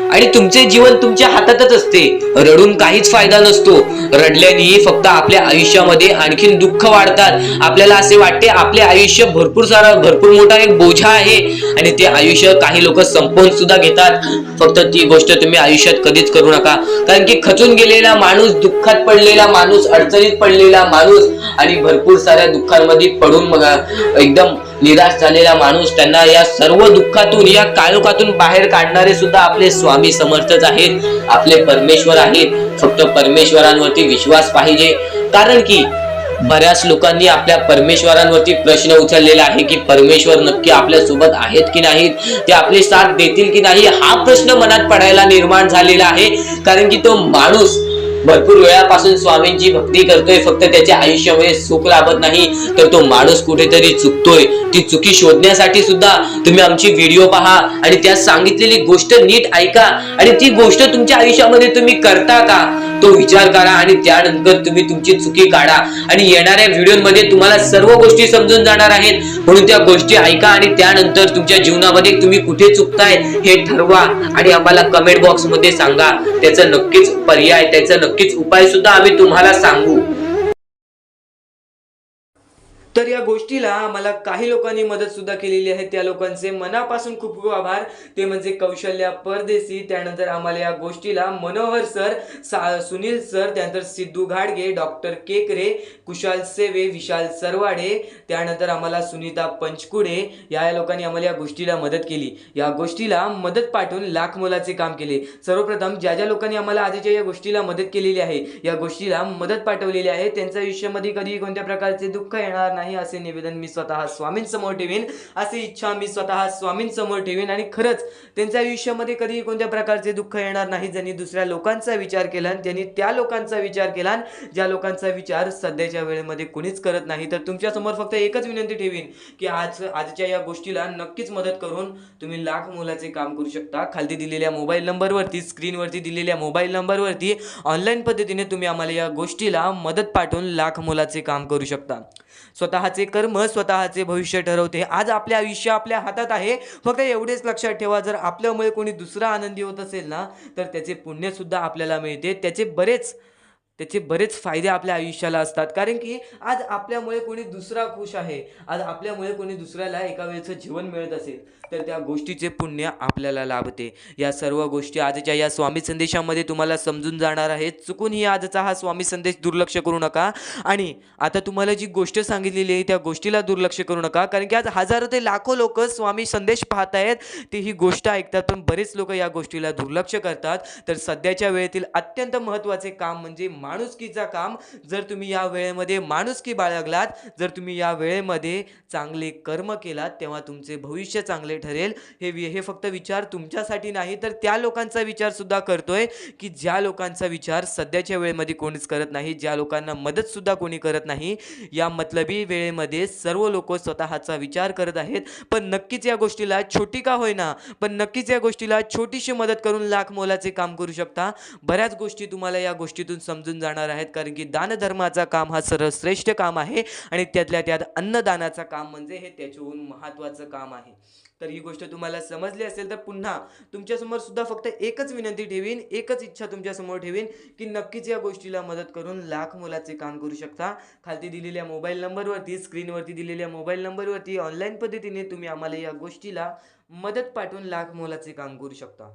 Speaker 2: आणि तुमचे जीवन तुमच्या हातातच असते. रडून काहीच फायदा नसतो. रडल्याने फक्त आपल्या आयुष्यामध्ये आणखीन दुःख वाढतात. आपल्याला असे वाटते आपले आयुष्य भरपूर मोठा एक बोझा आहे आणि ते आयुष्य काही लोक संपवून सुद्धा घेतात. फक्त ती गोष्ट तुम्ही आयुष्यात कधीच करू नका, कारण की खचून गेलेला माणूस, दुःखात पडलेला माणूस, अडचणीत पडलेला माणूस आणि भरपूर साऱ्या दुःखांमध्ये पडून एकदम निराश झालेला माणूस, त्यांना या सर्व दुःखातून, या काळोखातून बाहेर काढणारे सुद्धा आपले स्वामी समर्थच आहेत, आपले परमेश्वर आहेत. फक्त परमेश्वरांवरती विश्वास पाहिजे, कारण की बऱ्याच लोकांनी आपल्या परमेश्वरांवरती प्रश्न उचललेला आहे की परमेश्वर नक्की आपल्या सोबत आहेत की नाहीत, ते आपली साथ देतील की नाही, हा प्रश्न मनात पडायला निर्माण झालेला आहे. कारण की तो माणूस भरपूर वेळापासून स्वामींची भक्ती करतोय, फक्त त्याच्या आयुष्यामध्ये सुख लाभत नाही, तर तो माणूस कुठेतरी चुकतोय. ती चुकी शोधण्यासाठी सुद्धा तुम्ही आमची व्हिडिओ पहा आणि त्यात सांगितलेली गोष्ट नीट ऐका आणि ती गोष्ट तुमच्या आयुष्यामध्ये तुम्ही करता का तो विचार करा आणि त्यानंतर तुम्ही तुमची चुकी काढा. आणि येणाऱ्या व्हिडिओमध्ये तुम्हाला सर्व गोष्टी समजून जाणार आहेत, म्हणून त्या गोष्टी ऐका आणि त्यानंतर तुमच्या जीवनामध्ये तुम्ही कुठे चुकताय हे ठरवा आणि आम्हाला कमेंट बॉक्स मध्ये सांगा. त्याचं नक्कीच पर्याय, त्याचं नक्कीच उपाय सुद्धा आम्ही तुम्हाला सांगू.
Speaker 1: तर या गोष्टीला आम्हाला काही लोकांनी मदत सुद्धा केलेली आहे. त्या लोकांचे मनापासून खूप खूप आभार. ते म्हणजे कौशल्या परदेशी, त्यानंतर आम्हाला या गोष्टीला मनोहर सर, सुनील सर, त्यानंतर सिद्धू घाडगे, डॉक्टर केकरे, कुशाल सेवे, विशाल सरवाडे, त्यानंतर आम्हाला सुनीता पंचकुडे, या लोकांनी आम्हाला या गोष्टीला मदत केली. या गोष्टीला मदत पाठवून लाख मोलाचे काम केले. सर्वप्रथम ज्या ज्या लोकांनी आम्हाला आजच्या या गोष्टीला मदत केलेली आहे, या गोष्टीला मदत पाठवलेली आहे, त्यांच्या आयुष्यामध्ये कधी कोणत्या प्रकारचे दुःख येणार नाही असे निवेदन मी स्वतः स्वामींसमोर ठेवीन, अशी इच्छा मी स्वतः स्वामींसमोर ठेवीन. आणि खरंच त्यांच्या आयुष्यामध्ये कधी कोणत्या प्रकारचे दुःख येणार नाही. ज्यांनी दुसऱ्या लोकांचा विचार केला, ज्यांनी त्या लोकांचा विचार केला, ज्या लोकांचा विचार सध्याच्या वेळेमध्ये कोणीच करत नाही. तर तुमच्या समोर फक्त एकच विनंती ठेवीन की आजच्या या गोष्टीला नक्कीच मदत करून तुम्ही लाख मोलाचे काम करू शकता. खाली दिलेल्या मोबाईल नंबरवरती, स्क्रीनवरती दिलेल्या मोबाईल नंबरवरती ऑनलाईन पद्धतीने तुम्ही आम्हाला या गोष्टीला मदत पाठवून लाख मोलाचे काम करू शकता. स्वतःचे कर्म स्वतःचे भविष्य ठरवते. आज आपले आयुष्य आपल्या हातात आहे. फक्त एवढेच लक्षात ठेवा, जर आपल्यामुळे कोणी दुसरा आनंदी होत असेल ना, तर त्याचे पुण्य सुद्धा आपल्याला मिळते. त्याचे बरेच फायदे आपल्या आयुष्याला असतात. कारण की आज आपल्यामुळे कोणी दुसरा खुश आहे, आज आपल्यामुळे कोणी दुसऱ्याला एका वेळेचं जीवन मिळत असेल, तर त्या गोष्टीचे पुण्य आपल्याला लाभते. या सर्व गोष्टी आजच्या या स्वामी संदेशामध्ये तुम्हाला समजून जाणार आहेत. चुकूनही आजचा हा स्वामी संदेश दुर्लक्ष करू नका. आणि आता तुम्हाला जी गोष्ट सांगितलेली आहे त्या गोष्टीला दुर्लक्ष करू नका, कारण की आज हजारो ते लाखो लोक स्वामी संदेश पाहत आहेत, ते ही गोष्ट ऐकतात, पण बरेच लोक या गोष्टीला दुर्लक्ष करतात. तर सध्याच्या वेळेतील अत्यंत महत्त्वाचे काम म्हणजे माणुसकीचा काम. जर तुम्ही या वेळेमध्ये माणुसकी बाळगलात, जर तुम्ही या वेळेमध्ये चांगले कर्म केलात, तेव्हा तुमचे भविष्य चांगले ठरेल. हे फक्त विचार तुमच्यासाठी नाही, तर त्या लोकांचा विचार सुद्धा करतोय की ज्या लोकांचा विचार सध्याच्या वेळेमध्ये कोणीच करत नाही, ज्या लोकांना मदत सुद्धा कोणी करत नाही. या मतलबी वेळेमध्ये सर्व लोक स्वतःचा विचार करत आहेत. पण नक्कीच या गोष्टीला छोटी का होईना, पण नक्कीच या गोष्टीला छोटीशी मदत करून लाख मोलाचे काम करू शकता. बऱ्याच गोष्टी तुम्हाला या गोष्टीतून समजून जाणार आहेत, कारण की दानधर्माचा काम हा सर्वश्रेष्ठ काम आहे आणि त्यातल्या त्यात अन्नदानाचं काम म्हणजे हे त्याच्याहून महत्त्वाचं काम आहे. तर ही गोष्ट तुम्हाला समजली असेल तर पुन्हा तुमच्यासमोर सुद्धा फक्त एकच विनंती ठेवीन, एकच इच्छा तुमच्यासमोर ठेवीन की नक्कीच या गोष्टीला मदत करून लाख मोलाचे काम करू शकता. खाली दिलेल्या मोबाईल नंबरवरती, स्क्रीनवरती दिलेल्या मोबाईल नंबरवरती ऑनलाईन पद्धतीने तुम्ही आम्हाला या गोष्टीला मदत पाठवून लाख मोलाचे काम करू शकता.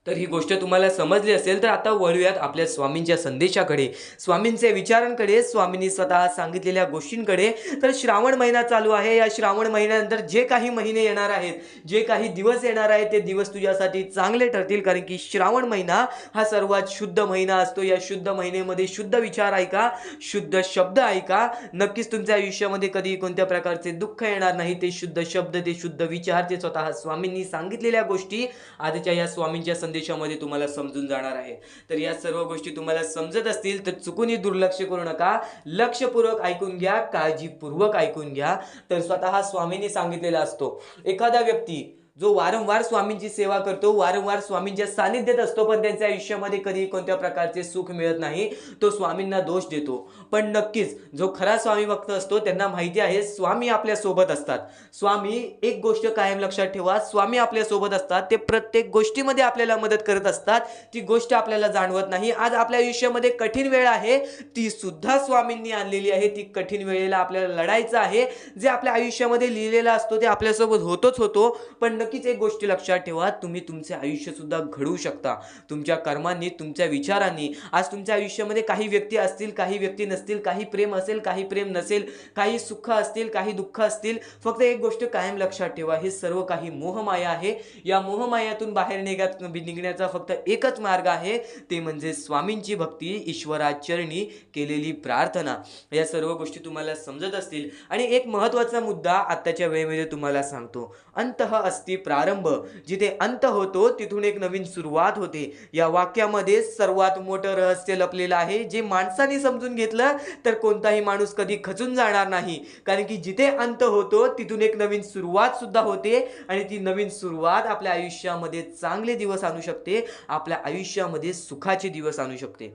Speaker 1: तर ही गोष्ट तुम्हाला समजली असेल तर आता वळूयात आपल्या स्वामींच्या संदेशाकडे, स्वामींचे विचारांकडे, स्वामींनी स्वतः सांगितलेल्या गोष्टींकडे. तर श्रावण महिना चालू आहे. या श्रावण महिन्यानंतर जे काही महिने येणार आहेत, जे काही दिवस येणार आहेत, ते दिवस तुझ्यासाठी चांगले ठरतील. कारण की श्रावण महिना हा सर्वात शुद्ध महिना असतो. या शुद्ध महिन्यामध्ये शुद्ध विचार ऐका, शुद्ध शब्द ऐका. नक्कीच तुमच्या आयुष्यामध्ये कधी कोणत्या प्रकारचे दुःख येणार नाही. ते शुद्ध शब्द, ते शुद्ध विचार, ते स्वतः स्वामींनी सांगितलेल्या गोष्टी आजच्या या स्वामींच्या संदेशामध्ये तुम्हाला समजून जाणार आहे. तर या सर्व गोष्टी तुम्हाला समजत असतील तर चुकूनही दुर्लक्ष करू नका. लक्षपूर्वक ऐकून घ्या, काळजीपूर्वक ऐकून घ्या. तर स्वतः स्वामींनी सांगितलेला असतो, एखादा व्यक्ती जो वारंवार स्वामींची सेवा करतो, वारंवार स्वामींच्या सानिध्यात असतो, पण त्यांच्या आयुष्यामध्ये कधी कोणत्या प्रकारचे सुख मिळत नाही, तो स्वामींना दोष देतो. पण नक्कीच जो खरा स्वामी भक्त असतो त्यांना माहिती आहे स्वामी आपल्या सोबत असतात. स्वामी, एक गोष्ट कायम लक्षात ठेवा, स्वामी आपल्या सोबत असतात. ते प्रत्येक गोष्टीमध्ये आपल्याला मदत करत असतात. ती गोष्ट आपल्याला जाणवत नाही. आज आपल्या आयुष्यामध्ये कठीण वेळ आहे, ती सुद्धा स्वामींनी आणलेली आहे. ती कठीण वेळेला आपल्याला लढायचं आहे. जे आपल्या आयुष्यामध्ये लिहिलेलं असतो ते आपल्यासोबत होतोच होतो. पण नक्कीच एक गोष्ट लक्षात ठेवा, तुम्ही तुमचे आयुष्य सुद्धा घडवू शकता तुमच्या कर्मांनी, तुमच्या विचारांनी. आज तुमच्या आयुष्यामध्ये काही व्यक्ती असतील, काही व्यक्ती नसतील, काही प्रेम असेल, काही प्रेम नसेल, काही सुख असतील, काही दुःख असतील. फक्त एक गोष्ट कायम लक्षात ठेवा, हे सर्व काही मोहमाया आहे. या मोहमायातून बाहेर निघण्याचा फक्त एकच मार्ग आहे, ते म्हणजे स्वामींची भक्ती, ईश्वराचरणी केलेली प्रार्थना. या सर्व गोष्टी तुम्हाला समजत असतील. आणि एक महत्त्वाचा मुद्दा आत्ताच्या वेळेमध्ये तुम्हाला सांगतो, अंतः अस्ति प्रारंभ. जिथे अंत होतो तिथून एक नवीन सुरुवात होते. या वाक्यामध्ये सर्वात मोठं रहस्य लपलेलं आहे, जे माणसाने समजून घेतलं तर कोणताही माणूस कधी खचून जाणार नाही. कारण की जिथे अंत होतो तिथून एक नवीन सुरुवात सुद्धा होते. आणि ती नवीन सुरुवात आपल्या आयुष्यामध्ये चांगले दिवस आणू शकते, आपल्या आयुष्यामध्ये सुखाचे दिवस आणू शकते.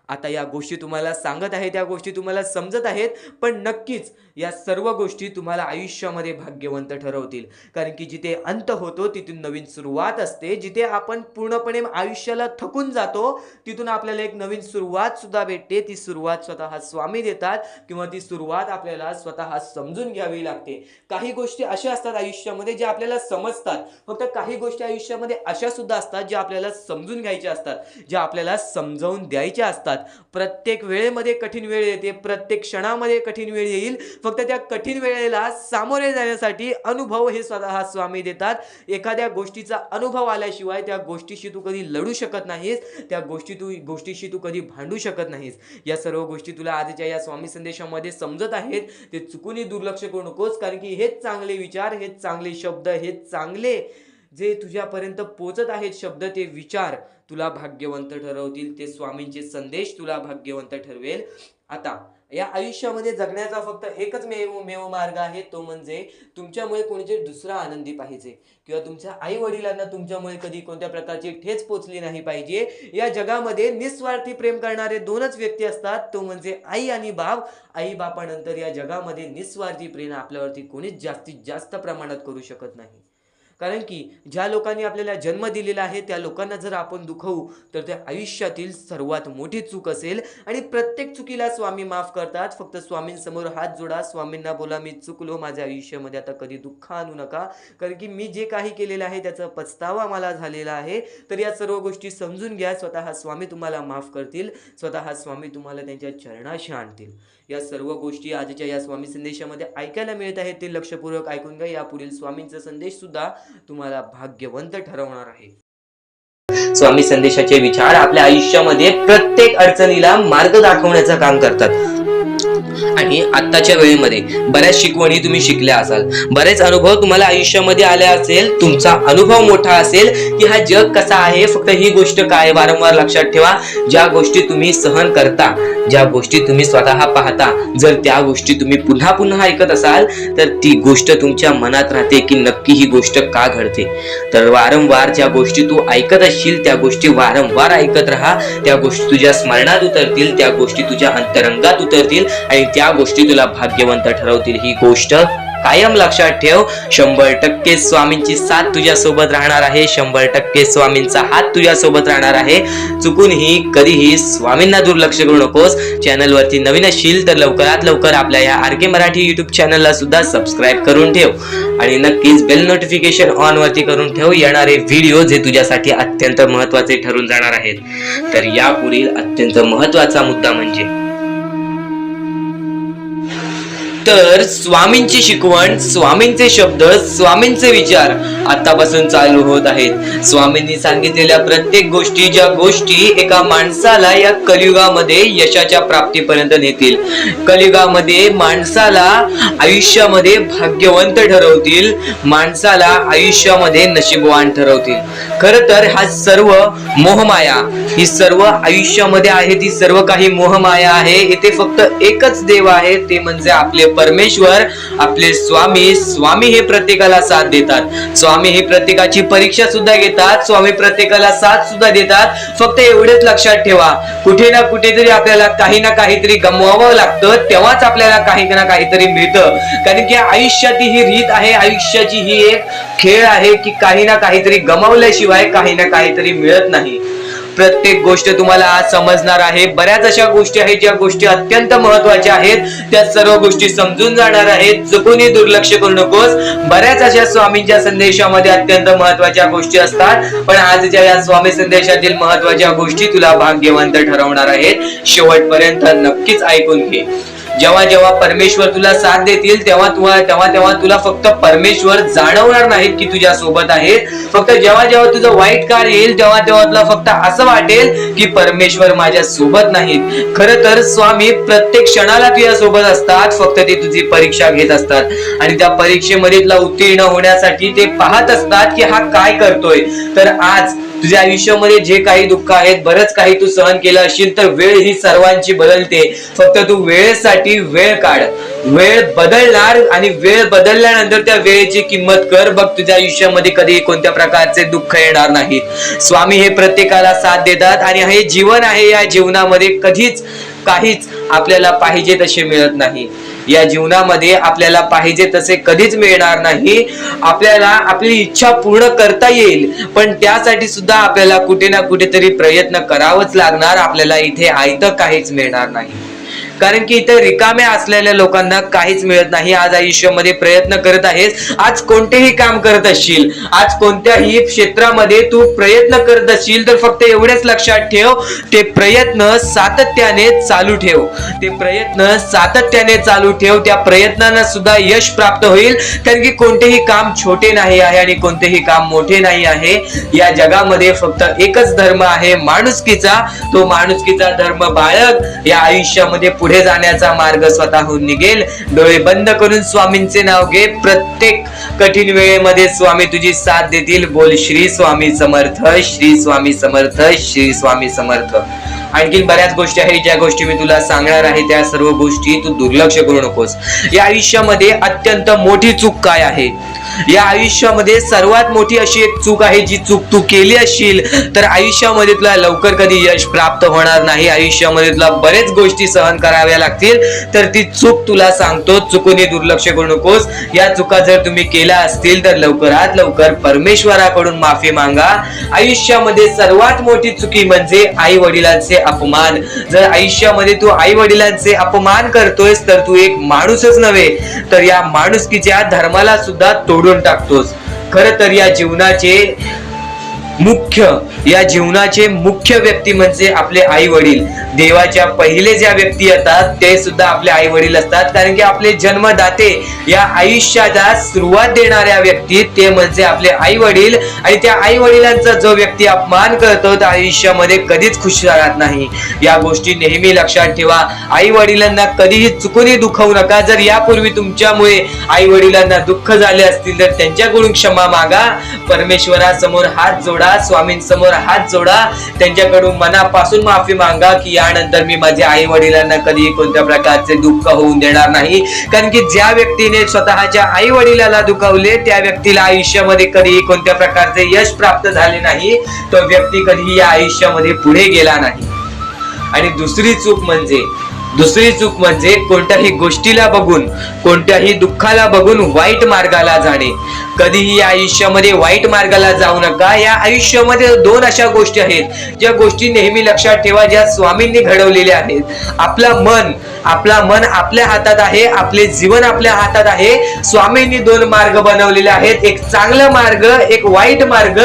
Speaker 1: आता या गोष्टी तुम्हाला सांगत आहे, त्या गोष्टी तुम्हाला समजत आहेत, पण नक्कीच या सर्व गोष्टी तुम्हाला आयुष्यामध्ये भाग्यवंत ठरवतील. कारण की जिथे अंत होतो तिथून नवीन सुरुवात असते. जिथे आपण पूर्णपणे आयुष्याला थकून जातो तिथून आपल्याला एक नवीन सुरुवात सुद्धा भेटते. ती सुरुवात स्वतः स्वामी देतात, किंवा ती सुरुवात आपल्याला स्वतः समजून घ्यावी लागते. काही गोष्टी अशा असतात आयुष्यामध्ये ज्या आपल्याला समजतात, फक्त काही गोष्टी आयुष्यामध्ये अशा सुद्धा असतात ज्या आपल्याला समजून घ्यायच्या असतात, ज्या आपल्याला समजावून द्यायच्या असतात. प्रत्येक वेळेमध्ये कठीण वेळ येते, प्रत्येक क्षणामध्ये कठीण वेळ येईल. फक्त त्या कठीण वेळेला सामोरे जाण्यासाठी अनुभव हे स्वतः स्वामी देतात. एखाद्या गोष्टीचा अनुभव आल्याशिवाय त्या गोष्टीशी तू कधी लढू शकत नाहीस, त्या गोष्टीशी तू कधी भांडू शकत नाहीस. या सर्व गोष्टी तुला आजच्या या स्वामी संदेशामध्ये समजत आहेत. ते चुकूनही दुर्लक्ष करू नकोस. कारण की हेच चांगले विचार, हेच चांगले शब्द, हेच चांगले जे तुझ्यापर्यंत पोचत आहेत शब्द, ते विचार तुला भाग्यवंत ठरवतील. ते स्वामींचे संदेश तुला भाग्यवंत ठरवेल. आता या आयुष्यामध्ये जगण्याचा फक्त एकच मेव मार्ग आहे, तो म्हणजे तुमच्यामुळे कोणीतरी दुसरा आनंदी पाहिजे, किंवा तुमच्या आई वडिलांना तुमच्यामुळे कधी कोणत्या प्रकारची ठेच पोचली नाही पाहिजे. या जगामध्ये निस्वार्थी प्रेम करणारे दोनच व्यक्ती असतात, तो म्हणजे आई आणि बाप. आई बापानंतर या जगामध्ये निस्वार्थी प्रेम आपल्यावरती कोणीच जास्तीत जास्त प्रमाणात करू शकत नाही. कारण की ज्या लोकांनी आपल्याला जन्म दिलेला आहे त्या लोकांना जर आपण दुखवू तर ते आयुष्यातील सर्वात मोठी चूक असेल. आणि प्रत्येक चुकीला स्वामी माफ करतात. फक्त स्वामींसमोर हात जोडा, स्वामींना बोला, मी चुकलो, माझ्या आयुष्यामध्ये आता कधी दुःख आणू नका, कारण की मी जे काही केलेलं आहे त्याचा पछतावा मला झालेला आहे. तर या सर्व गोष्टी समजून घ्या. स्वतः स्वामी तुम्हाला माफ करतील, स्वतः स्वामी तुम्हाला त्यांच्या चरणाशी आणतील. या सर्व गोष्टी आजच्या या स्वामी संदेशामध्ये ऐकायला मिळत आहेत, ते लक्षपूर्वक ऐकून घ्या. यापुढील स्वामींचा संदेश सुद्धा तुम्हाला भाग्यवंत ठरवणार आहे. स्वामी संदेशाचे विचार आपल्या आयुष्यामध्ये प्रत्येक अडचणीला मार्ग दाखवण्याचं काम करतात. आणि आत्ताच्या वेळेमध्ये बऱ्याच शिकवणी तुम्ही शिकल्या असाल, बरेच अनुभव तुम्हाला आयुष्यामध्ये आले असेल. तुमचा अनुभव मोठा असेल की हा जग कसा आहे, फक्त ही गोष्ट काय वारंवार लक्षात ठेवा. ज्या गोष्टी तुम्ही सहन करता, ज्या गोष्टी तुम्ही स्वतः पाहता, जर त्या गोष्टी तुम्ही पुन्हा पुन्हा ऐकत असाल तर ती गोष्ट तुमच्या मनात राहते की नक्की ही गोष्ट का घडते. तर वारंवार ज्या गोष्टी तू ऐकत असशील त्या गोष्टी वारंवार ऐकत राहा. त्या गोष्टी तुझ्या स्मरणात उतरतील, त्या गोष्टी तुझ्या अंतरंगात उतरतील आणि त्या गोष्टी तुला भाग्यवंत ठरवतील. ही गोष्ट कायम लक्षात ठेव, 100% स्वामींची साथ तुझ्या सोबत राहणार आहे, 100% स्वामींचा हात तुझ्या सोबत राहणार आहे. चुकूनही कधीही स्वामींना दुर्लक्ष करू नकोस. चॅनल वरती नवीन असशील तर लवकरात लवकर आपल्या या RK मराठी YouTube चॅनलला सुद्धा सबस्क्राईब करून ठेव आणि नक्कीच बेल नोटिफिकेशन ऑन वरती करून ठेव. येणारे व्हिडिओ जे तुझ्यासाठी अत्यंत महत्त्वाचे ठरून जाणार आहेत. तर यापुढील अत्यंत महत्त्वाचा मुद्दा म्हणजे तर स्वामींची शिकवण, स्वामींचे शब्द, स्वामींचे विचार आतापासून चालू होत आहेत. स्वामींनी सांगितलेल्या प्रत्येक गोष्टी, ज्या गोष्टी एका माणसाला या कलियुगामध्ये यशाच्या प्राप्तीपर्यंत नेतील, कलियुगामध्ये माणसाला आयुष्यामध्ये भाग्यवंत ठरवतील, माणसाला आयुष्यामध्ये नशीबवान ठरवतील. खरं तर हा सर्व मोहमाया, ही सर्व आयुष्यामध्ये आहे ती सर्व काही मोहमाया आहे. इथे फक्त एकच देव आहे, ते म्हणजे आपले परमेश्वर, आपले स्वामी. स्वामी हे प्रत्येकाला साथ देतात, स्वामी हे प्रत्येकाची परीक्षा सुद्धा घेतात, स्वामी प्रत्येकाला साथ सुद्धा देतात. फक्त एवढेच लक्षात ठेवा, कुठे ना कुठेतरी आपल्याला काही ना काहीतरी गमवावं लागतं, तेव्हाच आपल्याला काही ना काहीतरी मिळतं. कारण की आयुष्याची ही रीत आहे, आयुष्याची ही एक खेळ आहे की काही ना काहीतरी गमावल्याशिवाय काही ना काहीतरी मिळत नाही. प्रत्येक गोष्ट तुम्हाला आज समजणार आहे. बऱ्याच अशा गोष्टी आहेत ज्या गोष्टी अत्यंत महत्वाच्या आहेत, त्या सर्व गोष्टी समजून जाणार आहेत. चुकूनही दुर्लक्ष करू नकोस. बऱ्याच अशा स्वामींच्या संदेशामध्ये अत्यंत महत्वाच्या गोष्टी असतात, पण आजच्या या स्वामी संदेशातील महत्वाच्या गोष्टी तुला भाग्यवंत ठरवणार आहेत. शेवटपर्यंत नक्कीच ऐकून घे. जेव्हा जेव्हा परमेश्वर तुला साथ देतील तेव्हा तुला फक्त परमेश्वर जाणवणार नाहीत की तुझ्या सोबत आहेत. फक्त जेव्हा जेव्हा तुझं वाईट काळ येईल तेव्हा तुला फक्त असं वाटेल की परमेश्वर माझ्या सोबत नाहीत. खरं तर स्वामी प्रत्येक क्षणाला तुझ्या सोबत असतात, फक्त ते तुझी परीक्षा घेत असतात आणि त्या परीक्षेमध्ये तुला उत्तीर्ण होण्यासाठी ते पाहत असतात की हा काय करतोय. तर आज तुझ्या आयुष्यामध्ये जे काही दुःख आहेत, बरंच काही तू सहन केलं असेल, तर वेळ ही सर्वांची बदलते. फक्त तू वेळेसाठी वेळ काढ. वेळ बदलणार आणि वेळ बदलल्यानंतर त्या वेळेची किंमत कर. बघ तुझ्या आयुष्यामध्ये कधी कोणत्या प्रकारचे दुःख येणार नाही. स्वामी हे प्रत्येकाला साथ देतात आणि हे जीवन आहे, या जीवनामध्ये कधीच काहीच आपल्याला पाहिजे तसे मिळत नाही. या जीवनामध्ये आपल्याला पाहिजे तसे कधीच मिळणार नाही. आपल्याला आपली इच्छा पूर्ण करता येईल, पण त्यासाठी सुद्धा आपल्याला कुठे ना कुठेतरी प्रयत्न करावंच लागणार. आपल्याला इथे आयतं काहीच मिळणार नाही, कारण की इथे रिकाम्या असलेल्या लोकांना काहीच मिळत नाही. आज आयुष्यामध्ये प्रयत्न करत आहेस, आज कोणतेही काम करत असशील, आज कोणत्याही क्षेत्रामध्ये तू प्रयत्न करत असशील, तर फक्त एवढेच लक्षात ठेव, ते प्रयत्न सातत्याने चालू ठेव. ते प्रयत्न सातत्याने चालू ठेव. त्या प्रयत्नांना सुद्धा यश प्राप्त होईल. कारण की कोणतेही काम छोटे नाही आहे आणि कोणतेही काम मोठे नाही आहे. या जगामध्ये फक्त एकच धर्म आहे, माणुसकीचा. तो माणुसकीचा धर्म बाळग. या आयुष्यामध्ये पुढे जाण्याचा मार्ग स्वतःहून निघेल. डोळे बंद करून स्वामींचे नाव घे. प्रत्येक कठीण वेळेमध्ये स्वामी तुझी साथ देतील. बोल श्री स्वामी समर्थ, श्री स्वामी समर्थ, श्री स्वामी समर्थ. आणखी बऱ्याच गोष्टी आहेत ज्या गोष्टी मी तुला सांगणार आहे, त्या सर्व गोष्टी तू दुर्लक्ष करू नकोस. या आयुष्यामध्ये अत्यंत मोठी चूक काय आहे? या आयुष्यामध्ये सर्वात मोठी अशी एक चूक आहे, जी चूक तू केली असशील तर आयुष्यामध्ये तुला लवकर कधी यश प्राप्त होणार नाही. आयुष्यामध्ये तुला बरेच गोष्टी सहन कराव्या लागतील. तर ती चूक तुला सांगतो, चुकूनही दुर्लक्ष करू नकोस. या चुका जर तुम्ही केल्या असतील तर लवकरात लवकर परमेश्वराकडून माफी मागा. आयुष्यामध्ये सर्वात मोठी चुकी म्हणजे आई वडिलांचे अपमान. जर आयुष्यामध्ये तू आई वडिलांचे अपमान करतोयस तर तू एक माणूसच नव्हे, तर या माणुसकीच्या धर्माला सुद्धा तोडून टाकतोस. खरं तर या जीवनाचे मुख्य व्यक्ती म्हणजे आपले आई वडील. देवाच्या पहिले ज्या व्यक्ती येतात ते सुद्धा आपले आई वडील असतात, कारण की आपले जन्मदाते, या आयुष्याला सुरुवात देणाऱ्या व्यक्ती ते म्हणजे आपले आई वडील. आणि त्या आई वडिलांचा जो व्यक्ती अपमान करतो तर आयुष्यामध्ये कधीच खुश राहत नाही. या गोष्टी नेहमी लक्षात ठेवा. आई वडिलांना कधीही चुकूनही दुखवू नका. जर यापूर्वी तुमच्यामुळे आई वडिलांना दुःख झाले असतील तर त्यांच्याकडून क्षमा मागा. परमेश्वरासमोर हात जोडा, स्वामींसमोर हात जोडा, त्यांच्याकडून मनापासून माफी मागा की यानंतर मी माझ्या आई वडिलांना कधी कोणत्या प्रकारचे दुःख होऊन देणार नाही. कारण की ज्या व्यक्तीने स्वतःच्या आई वडिलाला दुखावले त्या व्यक्तीला आयुष्यामध्ये कधीही कोणत्या प्रकारचे यश प्राप्त झाले नाही. तो व्यक्ती कधीही या आयुष्यामध्ये पुढे गेला नाही. आणि दुसरी चूक म्हणजे दुसरी चूक म्हणजे कोणत्याही गोष्टीला बघून, कोणत्याही दुःखाला बघून वाईट मार्गाला जाणे. कधीही या आयुष्यामध्ये वाईट मार्गाला जाऊ नका. या आयुष्यामध्ये दोन अशा गोष्टी आहेत ज्या गोष्टी नेहमी लक्षात ठेवा, ज्या स्वामींनी घडवलेल्या आहेत. आपलं मन आपल्या हातात आहे, आपले जीवन आपल्या हातात आहे. स्वामींनी दोन मार्ग बनवलेले आहेत, एक चांगला मार्ग, एक वाईट मार्ग.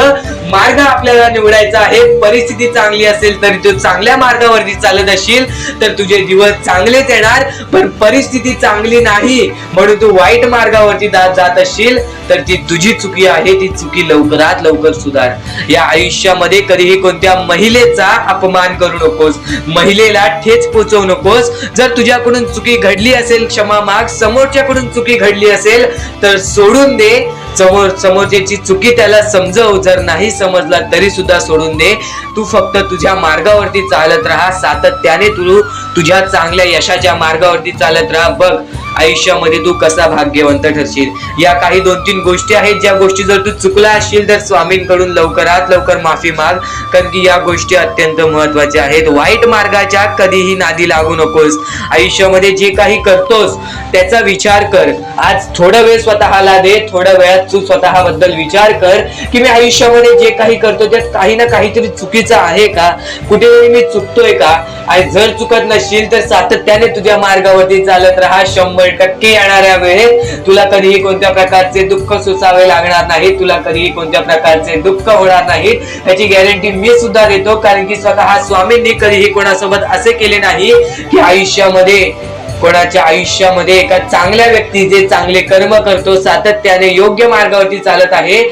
Speaker 1: मार्ग आपल्याला निवडायचा आहे. परिस्थिती चांगली असेल तरी तू चांगल्या मार्गावरती चालत असशील तर तुझे दिवस चांगलेच येणार. पण परिस्थिती चांगली नाही म्हणून तू वाईट मार्गावरती जात असशील तर ती तुझी चुकी आहे. ती चुकी लवकरात लवकर सुधार. या आयुष्यामध्ये कधीही कोणत्या महिलेचा अपमान करू नकोस, महिलेला ठेच पोचवू नकोस. जर तुझ्याकडून चुकी घडली असेल क्षमा माग, समोरच्याकडून चुकी घडली असेल तर सोडून दे. समोरच्याची चुकी त्याला समजव. जर नाही समजला तरी सुद्धा सोडून दे. तू फक्त तुझ्या मार्गावरती चालत राहा. सातत्याने तू तुझ्या चांगल्या यशाच्या मार्गावरती चालत राहा. बघ आयुष्यामध्ये तू कसा भाग्यवंत ठरशील. या काही 2-3 गोष्टी आहेत ज्या गोष्टी जर तू चुकला असशील तर स्वामींकडून लवकरात लवकर माफी माग, कारण की या गोष्टी अत्यंत महत्वाच्या आहेत. वाईट मार्गाच्या कधीही नादी लागू नकोस. आयुष्यामध्ये जे काही करतोस त्याचा विचार कर. आज थोडा वेळ स्वतःला दे. थोड्या वेळात तू स्वतःबद्दल विचार कर की मी आयुष्यामध्ये जे काही करतो त्यात काही ना काहीतरी चुकीचं आहे का, कुठेतरी मी चुकतोय का. आणि जर चुकत नसशील तर सातत्याने तुझ्या मार्गावरती चालत राहा. 100% येणाऱ्या वेळेत तुला कधीही कोणत्या प्रकारचे दुःख सोसावे लागणार नाही. तुला कधीही कोणत्या प्रकारचे दुःख होणार नाही याची गॅरंटी मी सुद्धा देतो, कारण की स्वतः स्वामींनी कधीही कोणासोबत असे केले नाही की कोणाच्या आयुष्यामध्ये एका चांगल्या व्यक्ती जे चांगले कर्म करतो, सातत्याने योग्य मार्गावरती चालत आहे,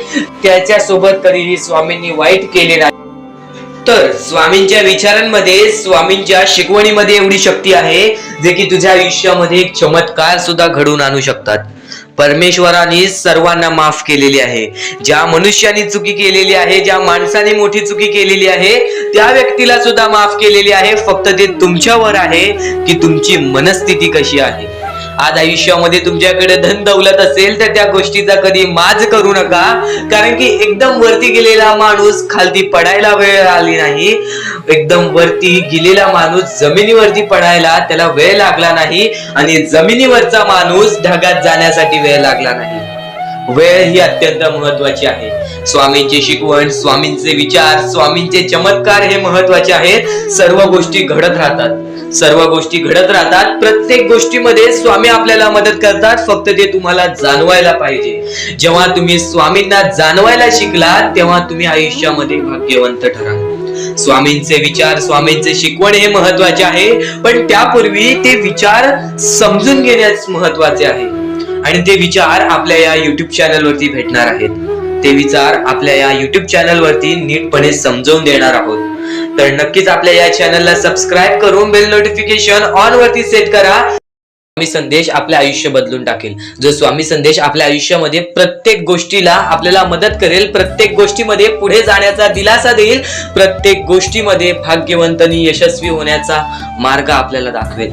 Speaker 1: त्याच्यासोबत कधीही स्वामींनी वाईट केले नाही. तर स्वामींच्या विचारांमध्ये, स्वामींच्या शिकवणीमध्ये एवढी शक्ती आहे जे की तुझ्या आयुष्यामध्ये एक चमत्कार सुद्धा घडवून आणू शकतात. परमेश्वराने सर्वांना माफ केलेली आहे. ज्या मनुष्याने चुकी केलेली आहे, ज्या माणसाने मोठी चुकी केलेली आहे त्या व्यक्तीला सुद्धा माफ केलेली आहे. फक्त ते तुमच्यावर आहे की तुमची मनस्थिती कशी आहे. आज आयुष्यामध्ये तुमच्याकडे धन दौलत असेल तर त्या गोष्टीचा कधी माज करू नका, कारण की एकदम वरती गेलेला माणूस खालती पडायला वेळ आली नाही. एकदम वरती गेलेला माणूस जमिनीवरती पडायला त्याला वेळ लागला नाही, आणि जमिनीवरचा माणूस ढगात जाण्यासाठी वेळ लागला नाही. वेळ ही अत्यंत महत्वाची आहे. स्वामींची शिकवण, स्वामींचे विचार, स्वामींचे चमत्कार हे महत्वाचे आहेत. सर्व गोष्टी घडत राहतात. प्रत्येक गोष्टीमध्ये स्वामी आपल्याला मदत करतात. फक्त ते तुम्हाला जाणवायला पाहिजे. जेव्हा तुम्ही स्वामींना जाणवायला शिकलात तेव्हा तुम्ही आयुष्यामध्ये भाग्यवंत ठराल. स्वामींचे विचार, स्वामींचे शिकवण हे महत्वाचे आहे, पण त्यापूर्वी ते विचार समजून घेण्यास महत्वाचे आहे. आणि ते विचार आपल्या या युट्यूब चॅनलवरती भेटणार आहेत. ते विचार आपल्या या युट्यूब चॅनलवरती नीटपणे समजावून देणार आहोत. तर नक्कीच आपल्या या चॅनलला सबस्क्राईब करून बेल नोटिफिकेशन ऑन वरती सेट करा. स्वामी संदेश आपले आयुष्य बदलून टाकेल. जो स्वामी संदेश आपल्या आयुष्यामध्ये प्रत्येक गोष्टीला आपल्याला मदत करेल, प्रत्येक गोष्टीमध्ये पुढे जाण्याचा दिलासा देईल, प्रत्येक गोष्टीमध्ये भाग्यवंतांनी यशस्वी होण्याचा मार्ग आपल्याला दाखवेल.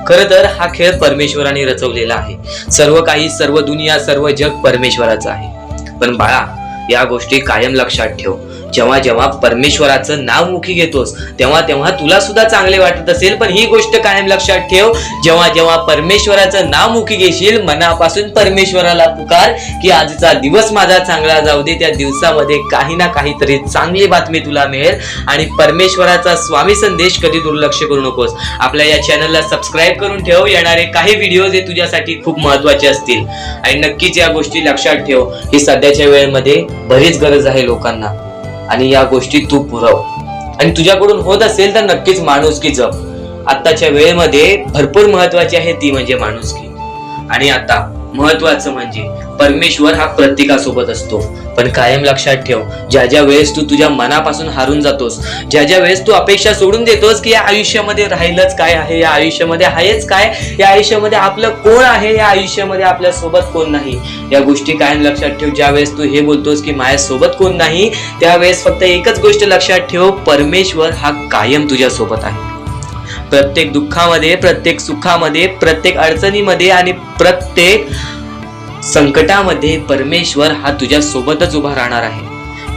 Speaker 1: खरं तर हा खेळ परमेश्वराने रचवलेला आहे. सर्व काही, सर्व दुनिया, सर्व जग परमेश्वराचं आहे. पण बाळा, या गोष्टी कायम लक्षात ठेव. जेव्हा जेव्हा परमेश्वराचं नाव मुखी घेतोस तेव्हा तेव्हा तुला सुद्धा चांगले वाटत असेल, पण ही गोष्ट कायम लक्षात ठेव. जेव्हा जेव्हा परमेश्वराचं नाव मुखी घेशील, मनापासून परमेश्वराला पुकार की आजचा दिवस माझा चांगला जाऊ दे. त्या दिवसामध्ये काही ना काहीतरी चांगली बातमी तुला मिळेल. आणि परमेश्वराचा स्वामी संदेश कधी दुर्लक्ष करू नकोस. आपल्या या चॅनलला सबस्क्राईब करून ठेव. येणारे काही व्हिडिओज हे तुझ्यासाठी खूप महत्वाचे असतील. आणि नक्कीच या गोष्टी लक्षात ठेव की सध्याच्या वेळेमध्ये बरीच गरज आहे लोकांना, आणि या गोष्टी तू पुरव. आणि तुझ्याकडून होत असेल तर नक्कीच माणुसकी जप. आताच्या वेळेमध्ये भरपूर महत्वाची आहे ती म्हणजे माणुसकी. आणि आता महत्वाचं म्हणजे परमेश्वर हा प्रत्येकासोबत असतो. पण कायम लक्षात ठेव, ज्या ज्या वेळेस तू तुझ्या मनापासून हारून जातोस, ज्या ज्या वेळेस तू अपेक्षा सोडून देतोस की या आयुष्यामध्ये राहिलंच काय आहे, या आयुष्यामध्ये आहेच काय, या आयुष्यामध्ये आपलं कोण आहे, या आयुष्यामध्ये आपल्या सोबत कोण नाही, या गोष्टी कायम लक्षात ठेव. ज्या वेळेस तू हे बोलतोस की माझ्या सोबत कोण नाही, त्यावेळेस फक्त एकच गोष्ट लक्षात ठेव, परमेश्वर हा कायम तुझ्या सोबत आहे. प्रत्येक दुःखामध्ये, प्रत्येक सुखामध्ये, प्रत्येक अडचणीमध्ये आणि प्रत्येक संकटामध्ये परमेश्वर हा तुझ्या सोबतच उभा राहणार आहे.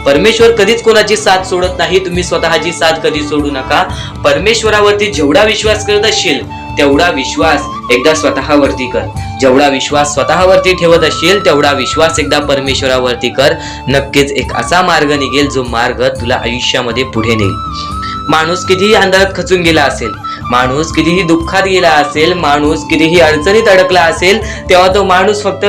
Speaker 2: परमेश्वर कधीच कोणाची साथ सोडत नाही. तुम्ही स्वतःची साथ कधी सोडू नका. परमेश्वरावरती जेवढा विश्वास करत असशील तेवढा विश्वास एकदा स्वतःवरती कर. जेवढा विश्वास स्वतःवरती ठेवत असशील तेवढा विश्वास एकदा परमेश्वरावरती कर. नक्कीच एक असा मार्ग निघेल जो मार्ग तुला आयुष्यामध्ये पुढे नेईल. माणूस कितीही अंधारात खचून गेला असेल, माणूस कितीही दुःखात गेला असेल, माणूस कितीही अडचणीत अडकला असेल, तेव्हा तो माणूस फक्त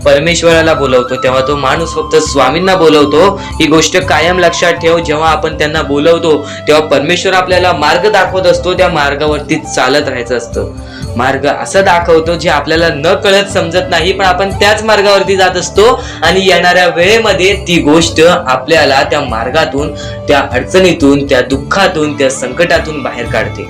Speaker 2: परमेश्वराला बोलवतो, तेव्हा तो माणूस फक्त स्वामींना बोलवतो. ही गोष्ट कायम लक्षात ठेव. जेव्हा आपण त्यांना बोलवतो तेव्हा परमेश्वर आपल्याला मार्ग दाखवत असतो. त्या मार्गावरती चालत राहायचं असतं. मार्ग असं दाखवतो जे आपल्याला न कळत समजत नाही, पण आपण त्याच मार्गावरती जात असतो आणि येणाऱ्या वेळेमध्ये ती गोष्ट आपल्याला त्या मार्गातून, त्या अडचणीतून, त्या दुःखातून, त्या संकटातून बाहेर काढते.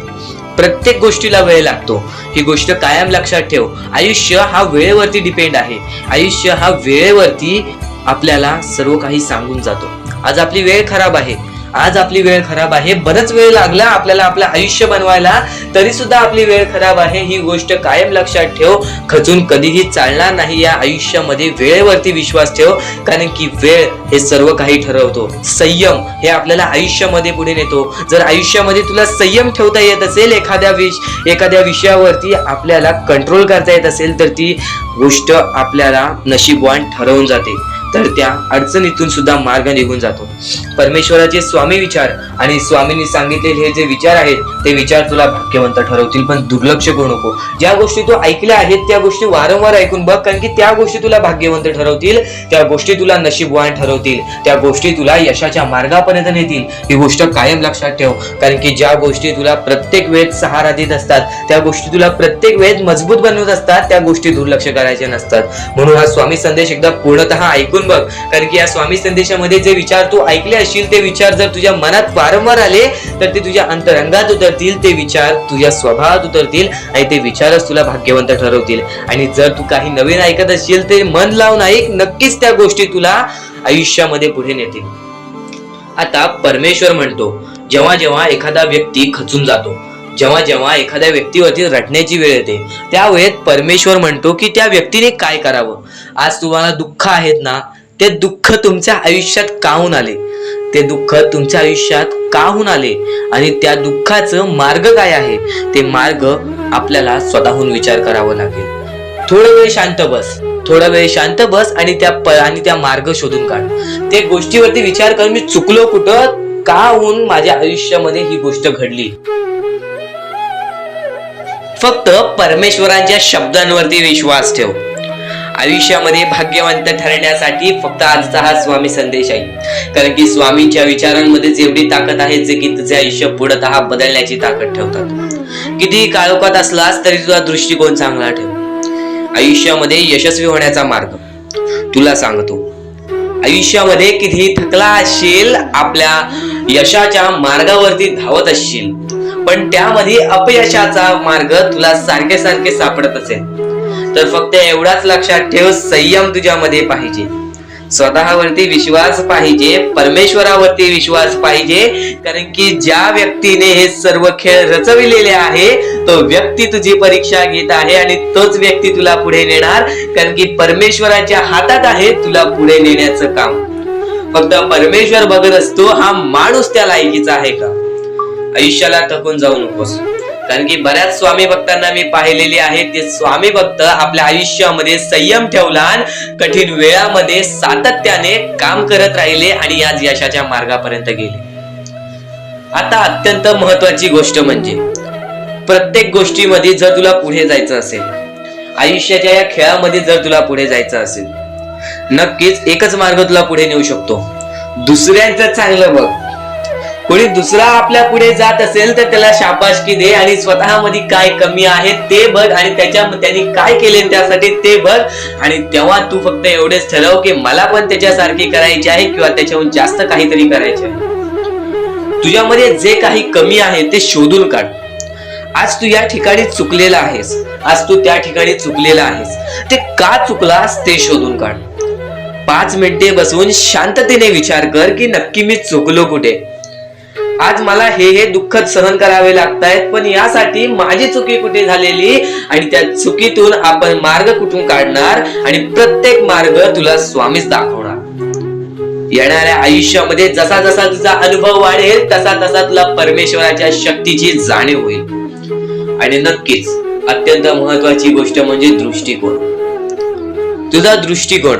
Speaker 2: प्रत्येक गोष्टीला वेळ लागतो. ही गोष्ट कायम लक्षात ठेव. आयुष्य हा वेळेवरती डिपेंड आहे. आयुष्य हा वेळेवरती आपल्याला सर्व काही सांगून जातो. आज आपली वेळ खराब आहे, आज आपली वेळ खराब आहे, बरंच वेळ लागला आपल्याला आपलं आयुष्य बनवायला, तरी सुद्धा आपली वेळ खराब आहे. ही गोष्ट कायम लक्षात ठेव. खचून कधीही चालणार नाही या आयुष्यामध्ये. वेळेवरती विश्वास ठेव, कारण की वेळ हे सर्व काही ठरवतो. संयम हे आपल्याला आयुष्यामध्ये पुढे नेतो. जर आयुष्यामध्ये तुला संयम ठेवता येत असेल, एखाद्या विषयावरती आपल्याला कंट्रोल करता येत असेल, तर ती गोष्ट आपल्याला नशीबवान ठरवून जाते. तर त्या अडचणीतून सुद्धा मार्ग निघून जातो. परमेश्वराचे स्वामी विचार आणि स्वामींनी सांगितलेले हे जे विचार आहेत ते विचार तुला भाग्यवंत ठरवतील. पण दुर्लक्ष करू नको. ज्या गोष्टी तू ऐकल्या आहेत त्या गोष्टी वारंवार ऐकून बघ, कारण की त्या गोष्टी तुला भाग्यवंत ठरवतील, त्या गोष्टी तुला नशीबवान ठरवतील, त्या गोष्टी तुला यशाच्या मार्गापर्यंत नेतील. ही गोष्ट कायम लक्षात ठेव, कारण की ज्या गोष्टी तुला प्रत्येक वेळेत सहारा देत असतात, त्या गोष्टी तुला प्रत्येक वेळेत मजबूत बनवत असतात, त्या गोष्टी दुर्लक्ष करायचे नसतात. म्हणून हा स्वामी संदेश एकदा पूर्णतः ऐकून बघ, कारण की या स्वामी संदेशामध्ये जे विचार तू ऐकले असशील ते विचार जर तुझ्या मनात वारंवार आले तर ते तुझ्या अंतरंगात उतरतील, ते विचार तुझ्या स्वभावात उतरतील आणि ते विचारच तुला भाग्यवंत ठरवतील. आणि जर तू काही नवीन ऐकत असशील ते मन लावून ऐक, नक्कीच त्या गोष्टी तुला आयुष्यामध्ये पुढे नेतील. आता परमेश्वर म्हणतो, जेव्हा जेव्हा एखादा व्यक्ती खचून जातो, जेव्हा जेव्हा एखाद्या व्यक्तीवरती रटण्याची वेळ येते, त्यावेळेत परमेश्वर म्हणतो की त्या व्यक्तीने काय करावं. आज तुम्हाला दुःख आहेत ना, ते दुःख तुमच्या आयुष्यात काहून आले, ते दुःख तुमच्या आयुष्यात काहून आले आणि त्या दुःखाचं मार्ग काय आहे, ते मार्ग आपल्याला स्वतःहून विचार करावा लागेल. थोडा वेळ शांत बस आणि त्या मार्ग शोधून काढ. त्या गोष्टीवरती विचार कर, मी चुकलो कुठं, काहून माझ्या आयुष्यामध्ये ही गोष्ट घडली. फक्त परमेश्वरांच्या शब्दांवरती विश्वास ठेव. आयुष्यामध्ये भाग्यवंत ठरण्यासाठी फक्त आजचा हा स्वामी संदेश आहे, कारण की स्वामींच्या विचारांमध्ये एवढी ताकद आहे जे की तुझे आयुष्य पूर्णतः बदलण्याची ताकद ठेवतात. कितीही काळोखात असलास तरी तुझा दृष्टिकोन चांगला ठेव. आयुष्यामध्ये यशस्वी होण्याचा मार्ग तुला सांगतो. आयुष्यामध्ये कितीही थकला असशील, आपल्या यशाच्या मार्गावरती धावत असशील, पण त्यामध्ये अपयशाचा मार्ग तुला सारखे सारखे सापडत असेल, तर फक्त एवढाच लक्षात ठेव, संयम तुझ्यामध्ये पाहिजे, स्वतःवरती विश्वास पाहिजे, परमेश्वरावरती विश्वास पाहिजे. कारण की ज्या व्यक्तीने हे सर्व खेळ रचविलेले आहे तो व्यक्ती तुझी परीक्षा घेत आहे आणि तोच व्यक्ती तुला पुढे नेणार, कारण की परमेश्वराच्या हातात आहे तुला पुढे नेण्याचं काम. फक्त परमेश्वर बघत असतो हा माणूस त्या लायकीचा आहे का. आयुष्याला थकून जाऊ नकोस, कारण की बऱ्याच स्वामी भक्तांना मी पाहिलेले आहे, ते स्वामी भक्त आपल्या आयुष्यामध्ये संयम ठेवला, कठीण वेळामध्ये सातत्याने काम करत राहिले आणि आज यशाच्या मार्गापर्यंत गेले. आता अत्यंत महत्वाची गोष्ट म्हणजे प्रत्येक गोष्टीमध्ये जर तुला पुढे जायचं असेल, आयुष्याच्या या खेळामध्ये जर तुला पुढे जायचं असेल, नक्कीच एकच मार्ग तुला पुढे नेऊ शकतो. दुसऱ्यांचं चांगलं बघ. कोणी दुसरा आपल्या पुढे जात असेल तर त्याला शाबासकी दे आणि स्वतःमध्ये काय कमी आहे ते बघ आणि त्यांनी काय केले त्यासाठी ते बघ, आणि तेव्हा तू फक्त एवढेच ठरव की मला पण त्याच्यासारखे करायचे आहे किंवा त्याच्याहून जास्त काहीतरी करायचे आहे. तुझ्यामध्ये जे काही कमी आहे ते शोधून काढ. आज तू या ठिकाणी चुकलेला आहेस, आज तू त्या ठिकाणी चुकलेला आहेस, ते का चुकलास ते शोधून काढ. 5 मिनिटे बसून शांततेने विचार कर की नक्की मी चुकलो कुठे. आज मला हे दुःख सहन करावे लागतायत, पण यासाठी माझी चुकी कुठे झालेली आणि त्या चुकीतून आपण मार्ग कुठून काढणार आणि प्रत्येक मार्ग तुला स्वामीच दाखवणार. येणाऱ्या आयुष्यामध्ये जसा जसा तुझा अनुभव वाढेल तसा तसा तुला परमेश्वराच्या शक्तीची जाणीव होईल. आणि नक्कीच अत्यंत महत्वाची गोष्ट म्हणजे दृष्टिकोन. तुझा दृष्टिकोन,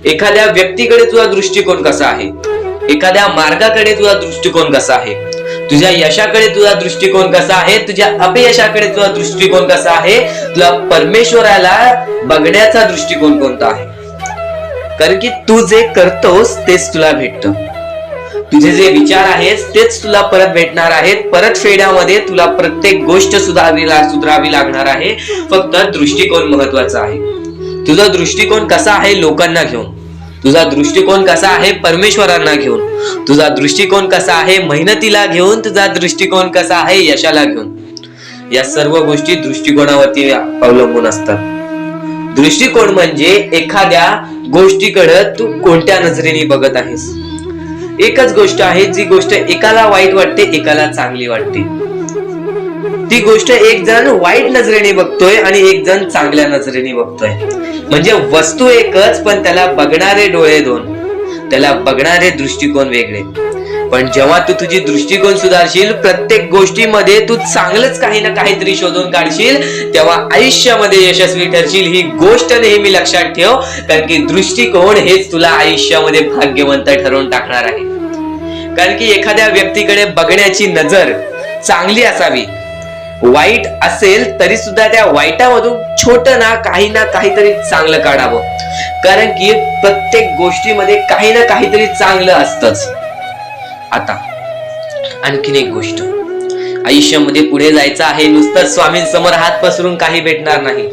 Speaker 2: एखाद्या व्यक्तीकडे तुझा दृष्टिकोन कसा आहे, एखाद्या मार्गाकडे तुझा दृष्टिकोन कसा आहे, तुझ्या यशाकडे तुझा दृष्टिकोन कसा आहे, तुझ्या अपयशाकडे तुझा दृष्टिकोन कसा आहे, तुला परमेश्वराला बघण्याचा दृष्टिकोन कोणता आहे. कारण की तू जे करतोस तेच तुला भेटतं. तुझे जे विचार आहेत तेच तुला परत भेटणार आहेत. परत फेड्यामध्ये तुला प्रत्येक गोष्ट सुधारावी लागणार आहे. फक्त दृष्टिकोन महत्वाचा आहे. तुझा दृष्टिकोन कसा आहे लोकांना घेऊन, तुझा दृष्टिकोन कसा आहे परमेश्वरांना घेऊन, तुझा दृष्टिकोन कसा आहे मेहनतीला घेऊन, तुझा दृष्टिकोन कसा आहे यशाला घेऊन. या सर्व गोष्टी दृष्टिकोनावरती अवलंबून असतात. दृष्टिकोन म्हणजे एखाद्या गोष्टीकडे तू कोणत्या नजरेने बघत आहेस. एकच गोष्ट आहे जी गोष्ट एकाला वाईट वाटते एकाला चांगली वाटते. ती गोष्ट एक जण वाईट नजरेने बघतोय आणि एक जण चांगल्या नजरेने बघतोय. म्हणजे वस्तू एकच पण त्याला बघणारे डोळे दोन, त्याला बघणारे दृष्टिकोन वेगळे. पण जेव्हा तू तुझी दृष्टिकोन सुधारशील, प्रत्येक गोष्टीमध्ये तू चांगलंच काही ना काहीतरी शोधून काढशील, तेव्हा आयुष्यामध्ये यशस्वी ठरशील. ही गोष्ट नेहमी लक्षात ठेव. कारण की दृष्टिकोन हेच तुला आयुष्यामध्ये भाग्यवंत ठरवून टाकणार आहे. कारण की एखाद्या व्यक्तीकडे बघण्याची नजर चांगली असावी. वाईट असेल तरी सुद्धा त्या वाईटामधून छोटं ना काहीतरी चांगलं काढावं. कारण की प्रत्येक गोष्टीमध्ये काही ना काहीतरी चांगलं असतंच. आता आणखीन एक गोष्ट, आयुष्यामध्ये पुढे जायचं आहे, नुसतं स्वामींसमोर हात पसरून काही भेटणार नाही.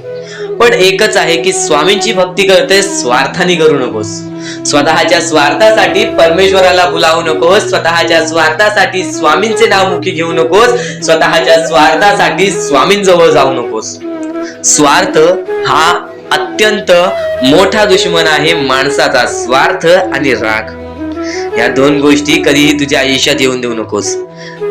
Speaker 2: पण एकच आहे की स्वामींची भक्ती करते स्वार्थाने करू नकोस. स्वतःच्या स्वार्थासाठी परमेश्वराला बुलावू नकोस. स्वतःच्या स्वार्थासाठी स्वामींचे नाव मुखी घेऊ नकोस. स्वतःच्या स्वार्थासाठी स्वामींजवळ जाऊ नकोस. स्वार्थ हा अत्यंत मोठा दुश्मन आहे माणसाचा. स्वार्थ आणि राग या दोन गोष्टी कधीही तुझ्या आयुष्यात येऊन देऊ नकोस.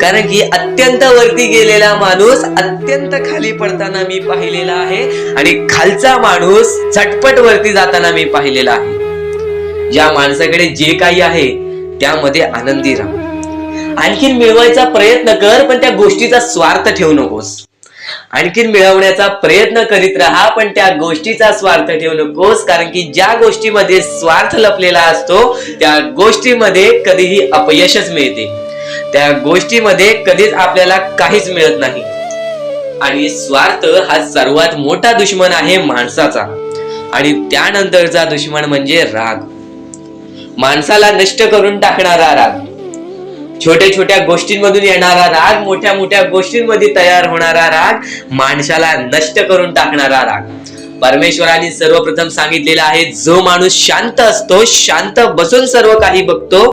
Speaker 2: कारण की अत्यंत वरती गेलेला माणूस अत्यंत खाली पडताना मी पाहिलेला आहे आणि खालचा माणूस झटपट वरती जाताना मी पाहिलेला आहे. ज्या माणसाकडे जे काही आहे त्यामध्ये आनंदी राहा. आणखीन मिळवायचा प्रयत्न कर पण त्या गोष्टीचा स्वार्थ ठेवू नकोस. आणखीन मिळवण्याचा प्रयत्न करीत राहा पण त्या गोष्टीचा स्वार्थ ठेवू नकोस. कारण की ज्या गोष्टीमध्ये स्वार्थ लपलेला असतो त्या गोष्टीमध्ये कधीही अपयशच मिळते. त्या गोष्टीमध्ये कधीच आपल्याला काहीच मिळत नाही. आणि स्वार्थ हा सर्वात मोठा दुश्मन आहे माणसाचा. आणि त्यानंतरचा दुश्मन म्हणजे राग. माणसाला नष्ट करून टाकणारा राग, छोट्या छोट्या गोष्टींमधून येणारा राग, मोठ्या मोठ्या गोष्टींमध्ये तयार होणारा राग, माणसाला नष्ट करून टाकणारा राग. परमेश्वराने सर्वप्रथम सांगितलेलं आहे, जो माणूस शांत असतो, शांत बसून सर्व काही बघतो.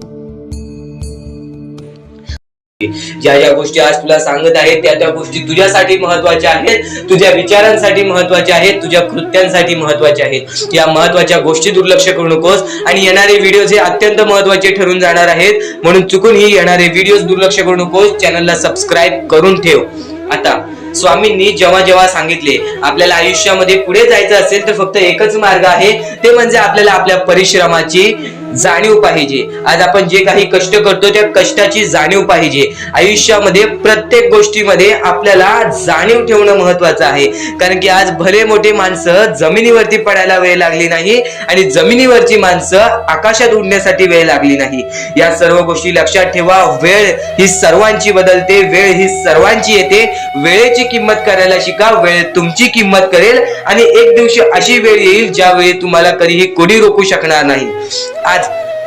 Speaker 2: ज्या ज्या गोष्टी आज तुला सांगत आहेत त्या त्या गोष्टी तुझ्यासाठी महत्वाच्या आहेत, तुझ्या विचारांसाठी महत्वाच्या आहेत, तुझ्या कृत्यांसाठी महत्वाच्या आहेत. या महत्वाच्या गोष्टी दुर्लक्ष करू नकोस. आणि येणारे व्हिडिओ हे अत्यंत महत्वाचे ठरून जाणार आहेत, म्हणून चुकून ही येणारे व्हिडिओ दुर्लक्ष करू नकोस. चॅनलला सबस्क्राईब करून ठेव. आता स्वामींनी जेव्हा जेव्हा सांगितले आपल्याला आयुष्यामध्ये पुढे जायचं असेल तर फक्त एकच मार्ग आहे, ते म्हणजे आपल्याला आपल्या परिश्रमाची जाणीव पाहिजे. आज आपण जे काही कष्ट करतो त्या कष्टाची जाणीव पाहिजे. आयुष्यामध्ये प्रत्येक गोष्टीमध्ये आपल्याला जाणीव ठेवणं महत्वाचं आहे. कारण की आज भले मोठे माणसं जमिनीवरती पडायला वेळ लागली नाही आणि जमिनीवरची माणसं आकाशात उडण्यासाठी वेळ लागली नाही. या सर्व गोष्टी लक्षात ठेवा. वेळ ही सर्वांची बदलते, वेळ ही सर्वांची येते. वेळेची किंमत करायला शिका, वेळ तुमची किंमत करेल. आणि एक दिवशी अशी वेळ येईल ज्यावेळी तुम्हाला कधीही कोणी रोखू शकणार नाही.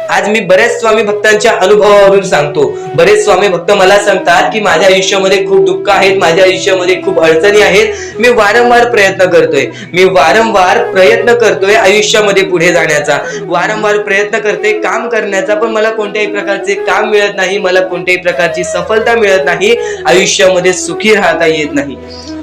Speaker 2: आज मी बरेच स्वामी भक्तांच्या अनुभवावरून सांगतो. बरेच स्वामी भक्त मला सांगतात की माझ्या आयुष्यामध्ये खूप दुःख आहेत, माझ्या आयुष्यामध्ये खूप अडचणी आहेत. मी वारंवार प्रयत्न करतोय आयुष्यामध्ये पुढे जाण्याचा, वारंवार प्रयत्न करते काम करण्याचा, पण मला कोणत्याही प्रकारचे काम मिळत नाही, मला कोणत्याही प्रकारची सफलता मिळत नाही, आयुष्यामध्ये सुखी राहता येत नाही.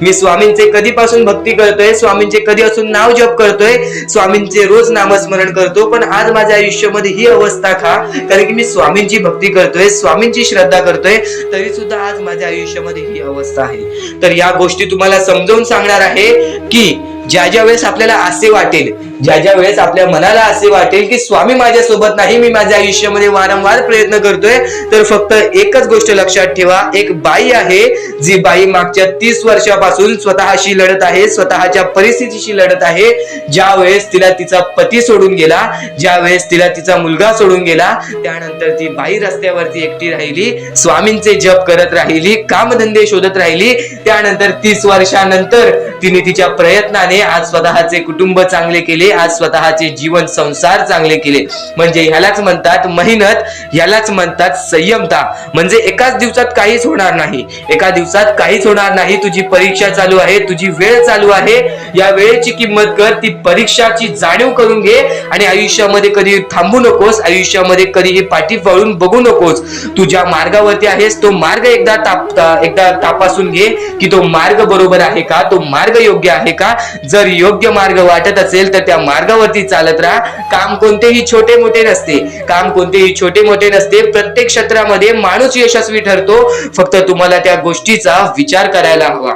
Speaker 2: मी स्वामींचे कधीपासून भक्ती करतोय, स्वामींचे कधी असून नाव जप करतोय, स्वामींचे रोज नामस्मरण करतो, पण आज माझ्या आयुष्यामध्ये ही अवस्था का? कारण की मी स्वामींची भक्ती करतोय, स्वामींची श्रद्धा करतोय, तरी सुद्धा आज माझ्या आयुष्यामध्ये ही अवस्था आहे. तर या गोष्टी तुम्हाला समजावून सांगणार आहे की
Speaker 1: ज्या वेळेस आपल्याला असे वाटेल, ज्या वेळेस आपल्या मनाला असे वाटेल की स्वामी माझ्या सोबत नाही, मी माझ्या आयुष्यामध्ये वारंवार प्रयत्न करतोय, तर फक्त एकच गोष्ट लक्षात ठेवा, एक बाई आहे जी बाई मागच्या 30 वर्षापासून स्वतःशी लढत आहे, स्वतःच्या परिस्थितीशी लढत आहे. ज्या वेळेस तिला तिचा पती सोडून गेला, ज्या वेळेस तिला तिचा मुलगा सोडून गेला, त्यानंतर ती बाई रस्त्यावरती एकटी राहिली, स्वामींचे जप करत राहिली, कामधंदे शोधत राहिली. त्यानंतर 30 वर्षानंतर तिने तिच्या प्रयत्नाने आज स्वतःचे कुटुंब चांगले केले, आज स्वतःचे जीवन संसार चांगले केले. म्हणजे ह्यालाच म्हणतात मेहनत, ह्यालाच म्हणतात संयमता. म्हणजे एकाच दिवसात काहीच होणार नाही, एका दिवसात काहीच होणार नाही. तुझी परीक्षा चालू आहे, तुझी वेळ चालू आहे, या वेळेची किंमत कर, ती परीक्षाची जाणीव करून घे आणि आयुष्यामध्ये कधी थांबू नकोस, आयुष्यामध्ये कधीही पाठी वळून बघू नकोस. तू ज्या मार्गावरती आहेस तो मार्ग एकदा तपासून घे की तो मार्ग बरोबर आहे का, तो मार्ग योग्य आहे का. जर योग्य मार्ग वाटत असेल तर त्या मार्गावरती चालत राहा. काम कोणतेही छोटे मोठे नसते, काम कोणतेही छोटे मोठे नसते. प्रत्येक क्षेत्रामध्ये माणूस यशस्वी ठरतो, फक्त तुम्हाला त्या गोष्टीचा विचार करायला हवा.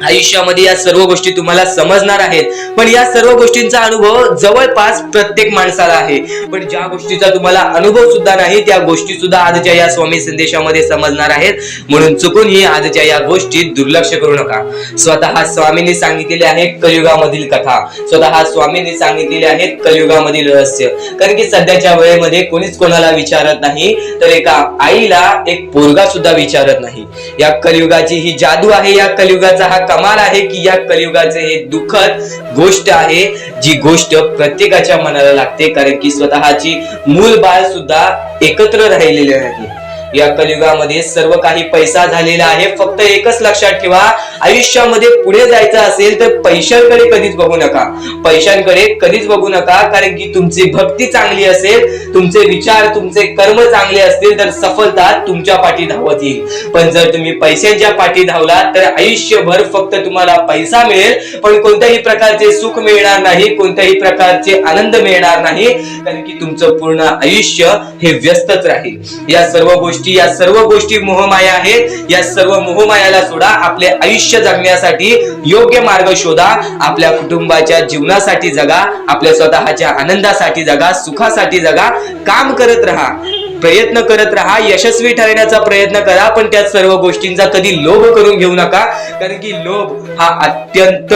Speaker 1: आयुष्यामध्ये या सर्व गोष्टी तुम्हाला समजणार आहेत, पण या सर्व गोष्टींचा अनुभव जवळपास प्रत्येक माणसाला आहे. पण ज्या गोष्टीचा तुम्हाला अनुभव सुद्धा नाही त्या गोष्टी सुद्धा आजच्या या स्वामी संदेशामध्ये समजणार आहेत. म्हणून चुकूनही आजच्या या गोष्टीत दुर्लक्ष करू नका. स्वतः स्वामींनी सांगितलेले आहे कलियुगामधील कथा, स्वतः स्वामींनी सांगितलेले आहेत कलियुगामधील रहस्य. कारण की सध्याच्या वेळेमध्ये कोणीच कोणाला विचारत नाही, तर एका आईला एक पोरगा सुद्धा विचारत नाही. या कलियुगाची ही जादू आहे, या कलियुगाचा हा कमाल आहे की या कलियुगाचे हे दुःखद गोष्ट आहे, जी गोष्ट प्रत्येकाच्या मनाला लागते. कारण की स्वतःची मूल बाळ सुद्धा एकत्र राहिलेले नाही. या कलियुगामध्ये सर्व काही पैसा झालेला आहे. फक्त एकच लक्षात ठेवा, आयुष्यामध्ये पुढे जायचं असेल तर पैशांकडे कधीच बघू नका, पैशांकडे कधीच बघू नका. कारण की तुमची भक्ती चांगली असेल, तुमचे विचार, तुमचे कर्म चांगले असतील तर सफलता तुमच्या पाठी धावत येईल. पण जर तुम्ही पैशांच्या पाठी धावलात तर आयुष्यभर फक्त तुम्हाला पैसा मिळेल, पण कोणत्याही प्रकारचे सुख मिळणार नाही, कोणत्याही प्रकारचे आनंद मिळणार नाही. कारण की तुमचं पूर्ण आयुष्य हे व्यस्तच राहील. या सर्व गोष्टी मोहमाया आहेत. या सर्व मोहमायाला सोडा, आपले आयुष्य जगण्यासाठी योग्य मार्ग शोधा, आपल्या कुटुंबाच्या जीवनासाठी जगा, आपल्या स्वतःच्या आनंदासाठी जगा, सुखासाठी जगा. काम करत राहा, प्रयत्न करत राहा, यशस्वी ठरण्याचा प्रयत्न करा, पण त्या सर्व गोष्टींचा कधी लोभ करून घेऊ नका. कारण की लोभ हा अत्यंत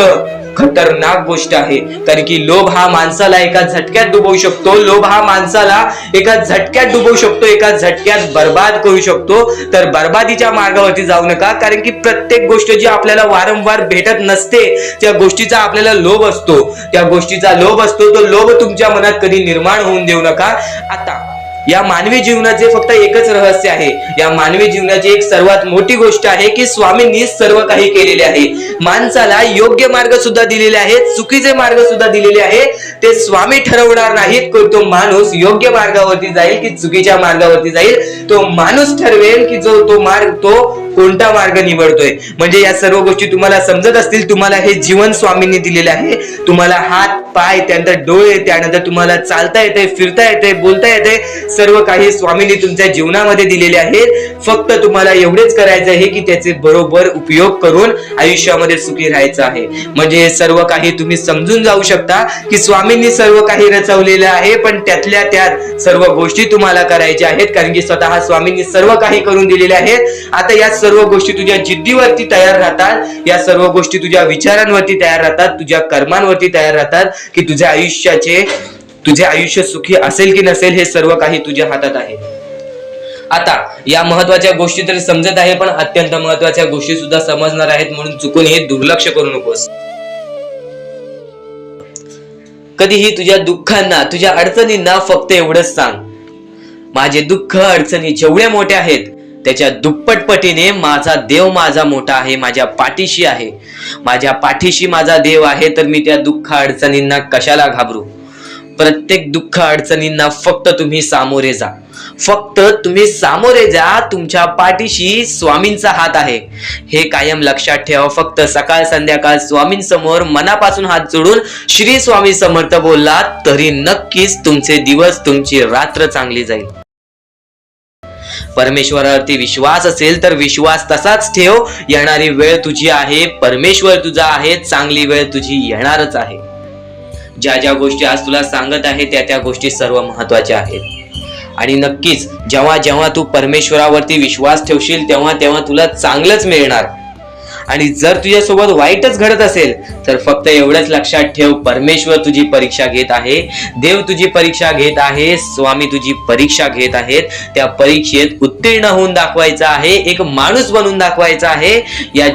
Speaker 1: खतरनाक गोष्ट आहे. कारण की लोभ हा माणसाला एका झटक्यात डुबवू शकतो, लोभ हा माणसाला एका झटक्यात डुबवू शकतो, एका झटक्यात बर्बाद करू शकतो. तर बर्बादीच्या मार्गावरती जाऊ नका. कारण की प्रत्येक गोष्ट जी आपल्याला वारंवार भेटत नसते त्या गोष्टीचा आपल्याला लोभ असतो, त्या गोष्टीचा लोभ असतो. तो लोभ तुमच्या मनात कधी निर्माण होऊन देऊ नका. आता या मानवी जीवनाचे फक्त एकच रहस्य आहे, या मानवी जीवनाची एक सर्वात मोठी गोष्ट आहे की स्वामींनी सर्व काही केलेले आहे. माणसाला योग्य मार्ग सुद्धा दिलेले आहेत, चुकीचे मार्ग सुद्धा दिलेले आहेत. ते स्वामी ठरवणार नाहीत की तो माणूस योग्य मार्गावरती जाईल की चुकीच्या मार्गावरती जाईल. तो माणूस ठरवेल की तो कोणता मार्ग निवडतोय. म्हणजे या सर्व गोष्टी तुम्हाला समजत असतील. तुम्हाला हे जीवन स्वामींनी दिलेले आहे, तुम्हाला हात पाय, त्यानंतर डोळे, त्यानंतर तुम्हाला चालता येते, फिरता येते, बोलता येते, सर्व काही स्वामींनी तुमच्या जीवनामध्ये दिलेले आहेत. फक्त तुम्हाला एवढेच करायचं आहे की त्याचे बरोबर उपयोग करून आयुष्यामध्ये सुखी राहायचं आहे. म्हणजे हे सर्व काही तुम्ही समजून जाऊ शकता की स्वामींनी सर्व काही रचवलेलं आहे, पण त्यातल्या त्यात सर्व गोष्टी तुम्हाला करायच्या आहेत. कारण की स्वतः स्वामींनी सर्व काही करून दिलेले आहेत. आता या सर्व गोष्टी तुझ्या जिद्दीवरती तयार राहतात, या सर्व गोष्टी तुझ्या विचारांवरती तयार राहतात, तुझ्या कर्मांवरती तयार राहतात की तुझे आयुष्य सुखी असेल की नसेल हे सर्व काही तुझ्या हातात आहे. आता या महत्वाच्या गोष्टी तरी समजत आहे, पण अत्यंत महत्वाच्या गोष्टी सुद्धा समजणार आहेत. म्हणून चुकून हे दुर्लक्ष करू नकोस. कधीही तुझ्या दुःखांना, तुझ्या अडचणींना फक्त एवढंच सांग, माझे दुःख अडचणी जेवढ्या मोठ्या आहेत त्याच्या दुप्पटपटीने माझा देव माझा मोठा आहे, माझ्या पाठीशी आहे. माझ्या पाठीशी माझा देव आहे, तर मी त्या दुःख अडचणींना कशाला घाबरू. प्रत्येक दुःख अडचणींना फक्त तुम्ही सामोरे जा, फक्त तुम्ही सामोरे जा. तुमच्या पाठीशी स्वामींचा हात आहे, हे कायम लक्षात ठेवा. फक्त सकाळ संध्याकाळ स्वामींसमोर मनापासून हात जोडून श्री स्वामी समर्थ बोललात तरी नक्कीच तुमचे दिवस, तुमची रात्र चांगली जाईल.
Speaker 2: परमेश्वरावरती विश्वास असेल तर विश्वास तसाच ठेव. येणारी वेळ तुझी आहे, परमेश्वर तुझा आहे, चांगली वेळ तुझी येणारच आहे. ज्या ज्या गोष्टी आज तुला सांगत आहे त्या गोष्टी सर्व महत्वाच्या आहेत. आणि नक्कीच जेव्हा जेव्हा तू परमेश्वरावरती विश्वास ठेवशील तेव्हा तेव्हा तुला चांगलंच मिळणार. आणि जर तुझ्यासोबत वाईटच घडत असेल तर फक्त एवढंच लक्षात ठेव, परमेश्वर तुझी परीक्षा घेत आहे, देव तुझी परीक्षा घेत आहे, स्वामी तुझी परीक्षा घेत आहेत. त्या परीक्षेत उत्तीर्ण होऊन दाखवायचं आहे, एक माणूस बनून दाखवायचा आहे. या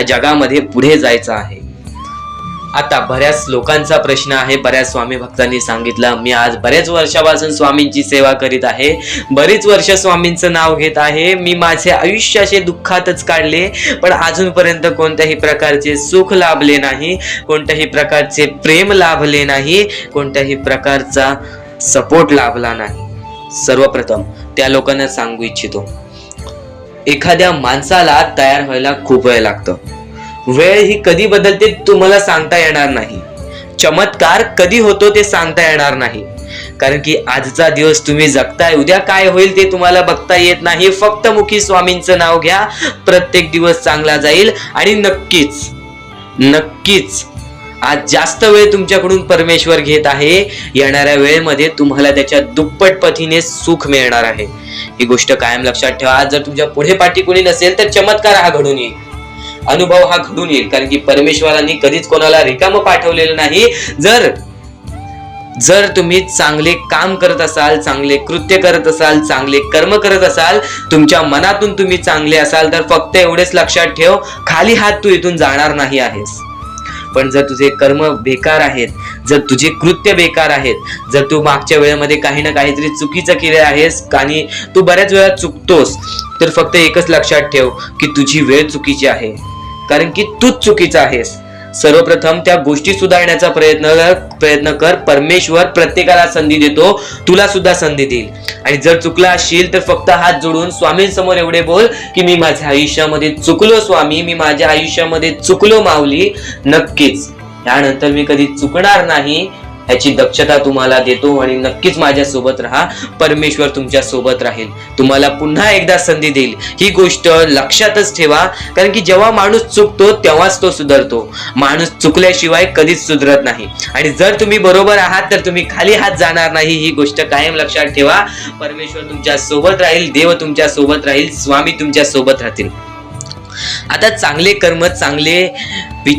Speaker 2: जगामध्ये पुढे जायचं आहे. आता बऱ्याच लोकांचा प्रश्न आहे, बऱ्याच स्वामी भक्तांनी सांगितलं, मी आज बऱ्याच वर्षापासून स्वामींची सेवा करीत आहे, बरीच वर्ष स्वामींचं नाव घेत आहे, मी माझे आयुष्य असे दुःखातच काढले, पण अजूनपर्यंत कोणत्याही प्रकारचे सुख लाभले नाही, कोणत्याही प्रकारचे प्रेम लाभले नाही, कोणत्याही प्रकारचा सपोर्ट लाभला नाही. सर्वप्रथम त्या लोकांना सांगू इच्छितो, एखाद्या माणसाला तयार व्हायला खूप वेळ लागतो. वेळ ही कधी बदलते तुम्हाला सांगता येणार नाही. चमत्कार कधी होतो ते सांगता येणार नाही. कारण की आजचा दिवस तुम्ही जगताय, उद्या काय होईल ते तुम्हाला बघता येत नाही. फक्त मुखी स्वामींचं नाव घ्या, प्रत्येक दिवस चांगला जाईल. आणि नक्कीच आज जास्त वेळ तुमच्याकडून परमेश्वर घेत आहे. येणाऱ्या वेळेमध्ये तुम्हाला त्याच्या दुप्पट पटीने सुख मिळणार आहे. ही गोष्ट कायम लक्षात ठेवा. आज जर तुमच्या पुढे पाठी कोणी नसेल तर चमत्कार हा घडून येईल, अनुभव हा घडून येईल. कारण की परमेश्वरांनी कधीच कोणाला रिकामं पाठवलेलं नाही. जर तुम्ही चांगले काम करत असाल, चांगले कृत्य करत असाल, चांगले कर्म करत असाल, तुमच्या मनातून तुम्ही चांगले असाल तर फक्त एवढेच लक्षात ठेव, खाली हात तू इथून जाणार नाही आहेस. पण जर तुझे कर्म बेकार आहेत, जर तुझे कृत्य बेकार आहेत, जर तू मागच्या वेळेमध्ये काही ना काहीतरी चुकीचं केले आहेस आणि तू बऱ्याच वेळा चुकतोस, तर फक्त एकच लक्षात ठेव की तुझी वेळ चुकीची आहे. कारण की तूच चुकीचा आहेस. सर्वप्रथम त्या गोष्टी सुधारण्याचा प्रयत्न कर. परमेश्वर प्रत्येकाला संधी देतो, तुला सुद्धा संधी देईल. आणि जर चुकला असशील तर फक्त हात जोडून स्वामींसमोर एवढे बोल की मी माझ्या आयुष्यामध्ये चुकलो स्वामी, मी माझ्या आयुष्यामध्ये चुकलो माऊली. नक्कीच यानंतर मी कधी चुकणार नाही ह्याची दक्षता तुम्हाला देतो. आणि नक्कीच माझ्या सोबत राहा, परमेश्वर तुमच्या सोबत राहील, तुम्हाला पुन्हा एकदा संधी देईल. ही गोष्ट लक्षातच ठेवा. कारण की जेव्हा माणूस चुकतो तेव्हाच तो सुधारतो. माणूस चुकल्याशिवाय कधीच सुधरत नाही. आणि जर तुम्ही बरोबर आहात तर तुम्ही खाली हात जाणार नाही. ही गोष्ट कायम लक्षात ठेवा. परमेश्वर तुमच्या सोबत राहील, देव तुमच्या सोबत राहील, स्वामी तुमच्या सोबत राहतील. आता चांगले कर्म, चांगले विचार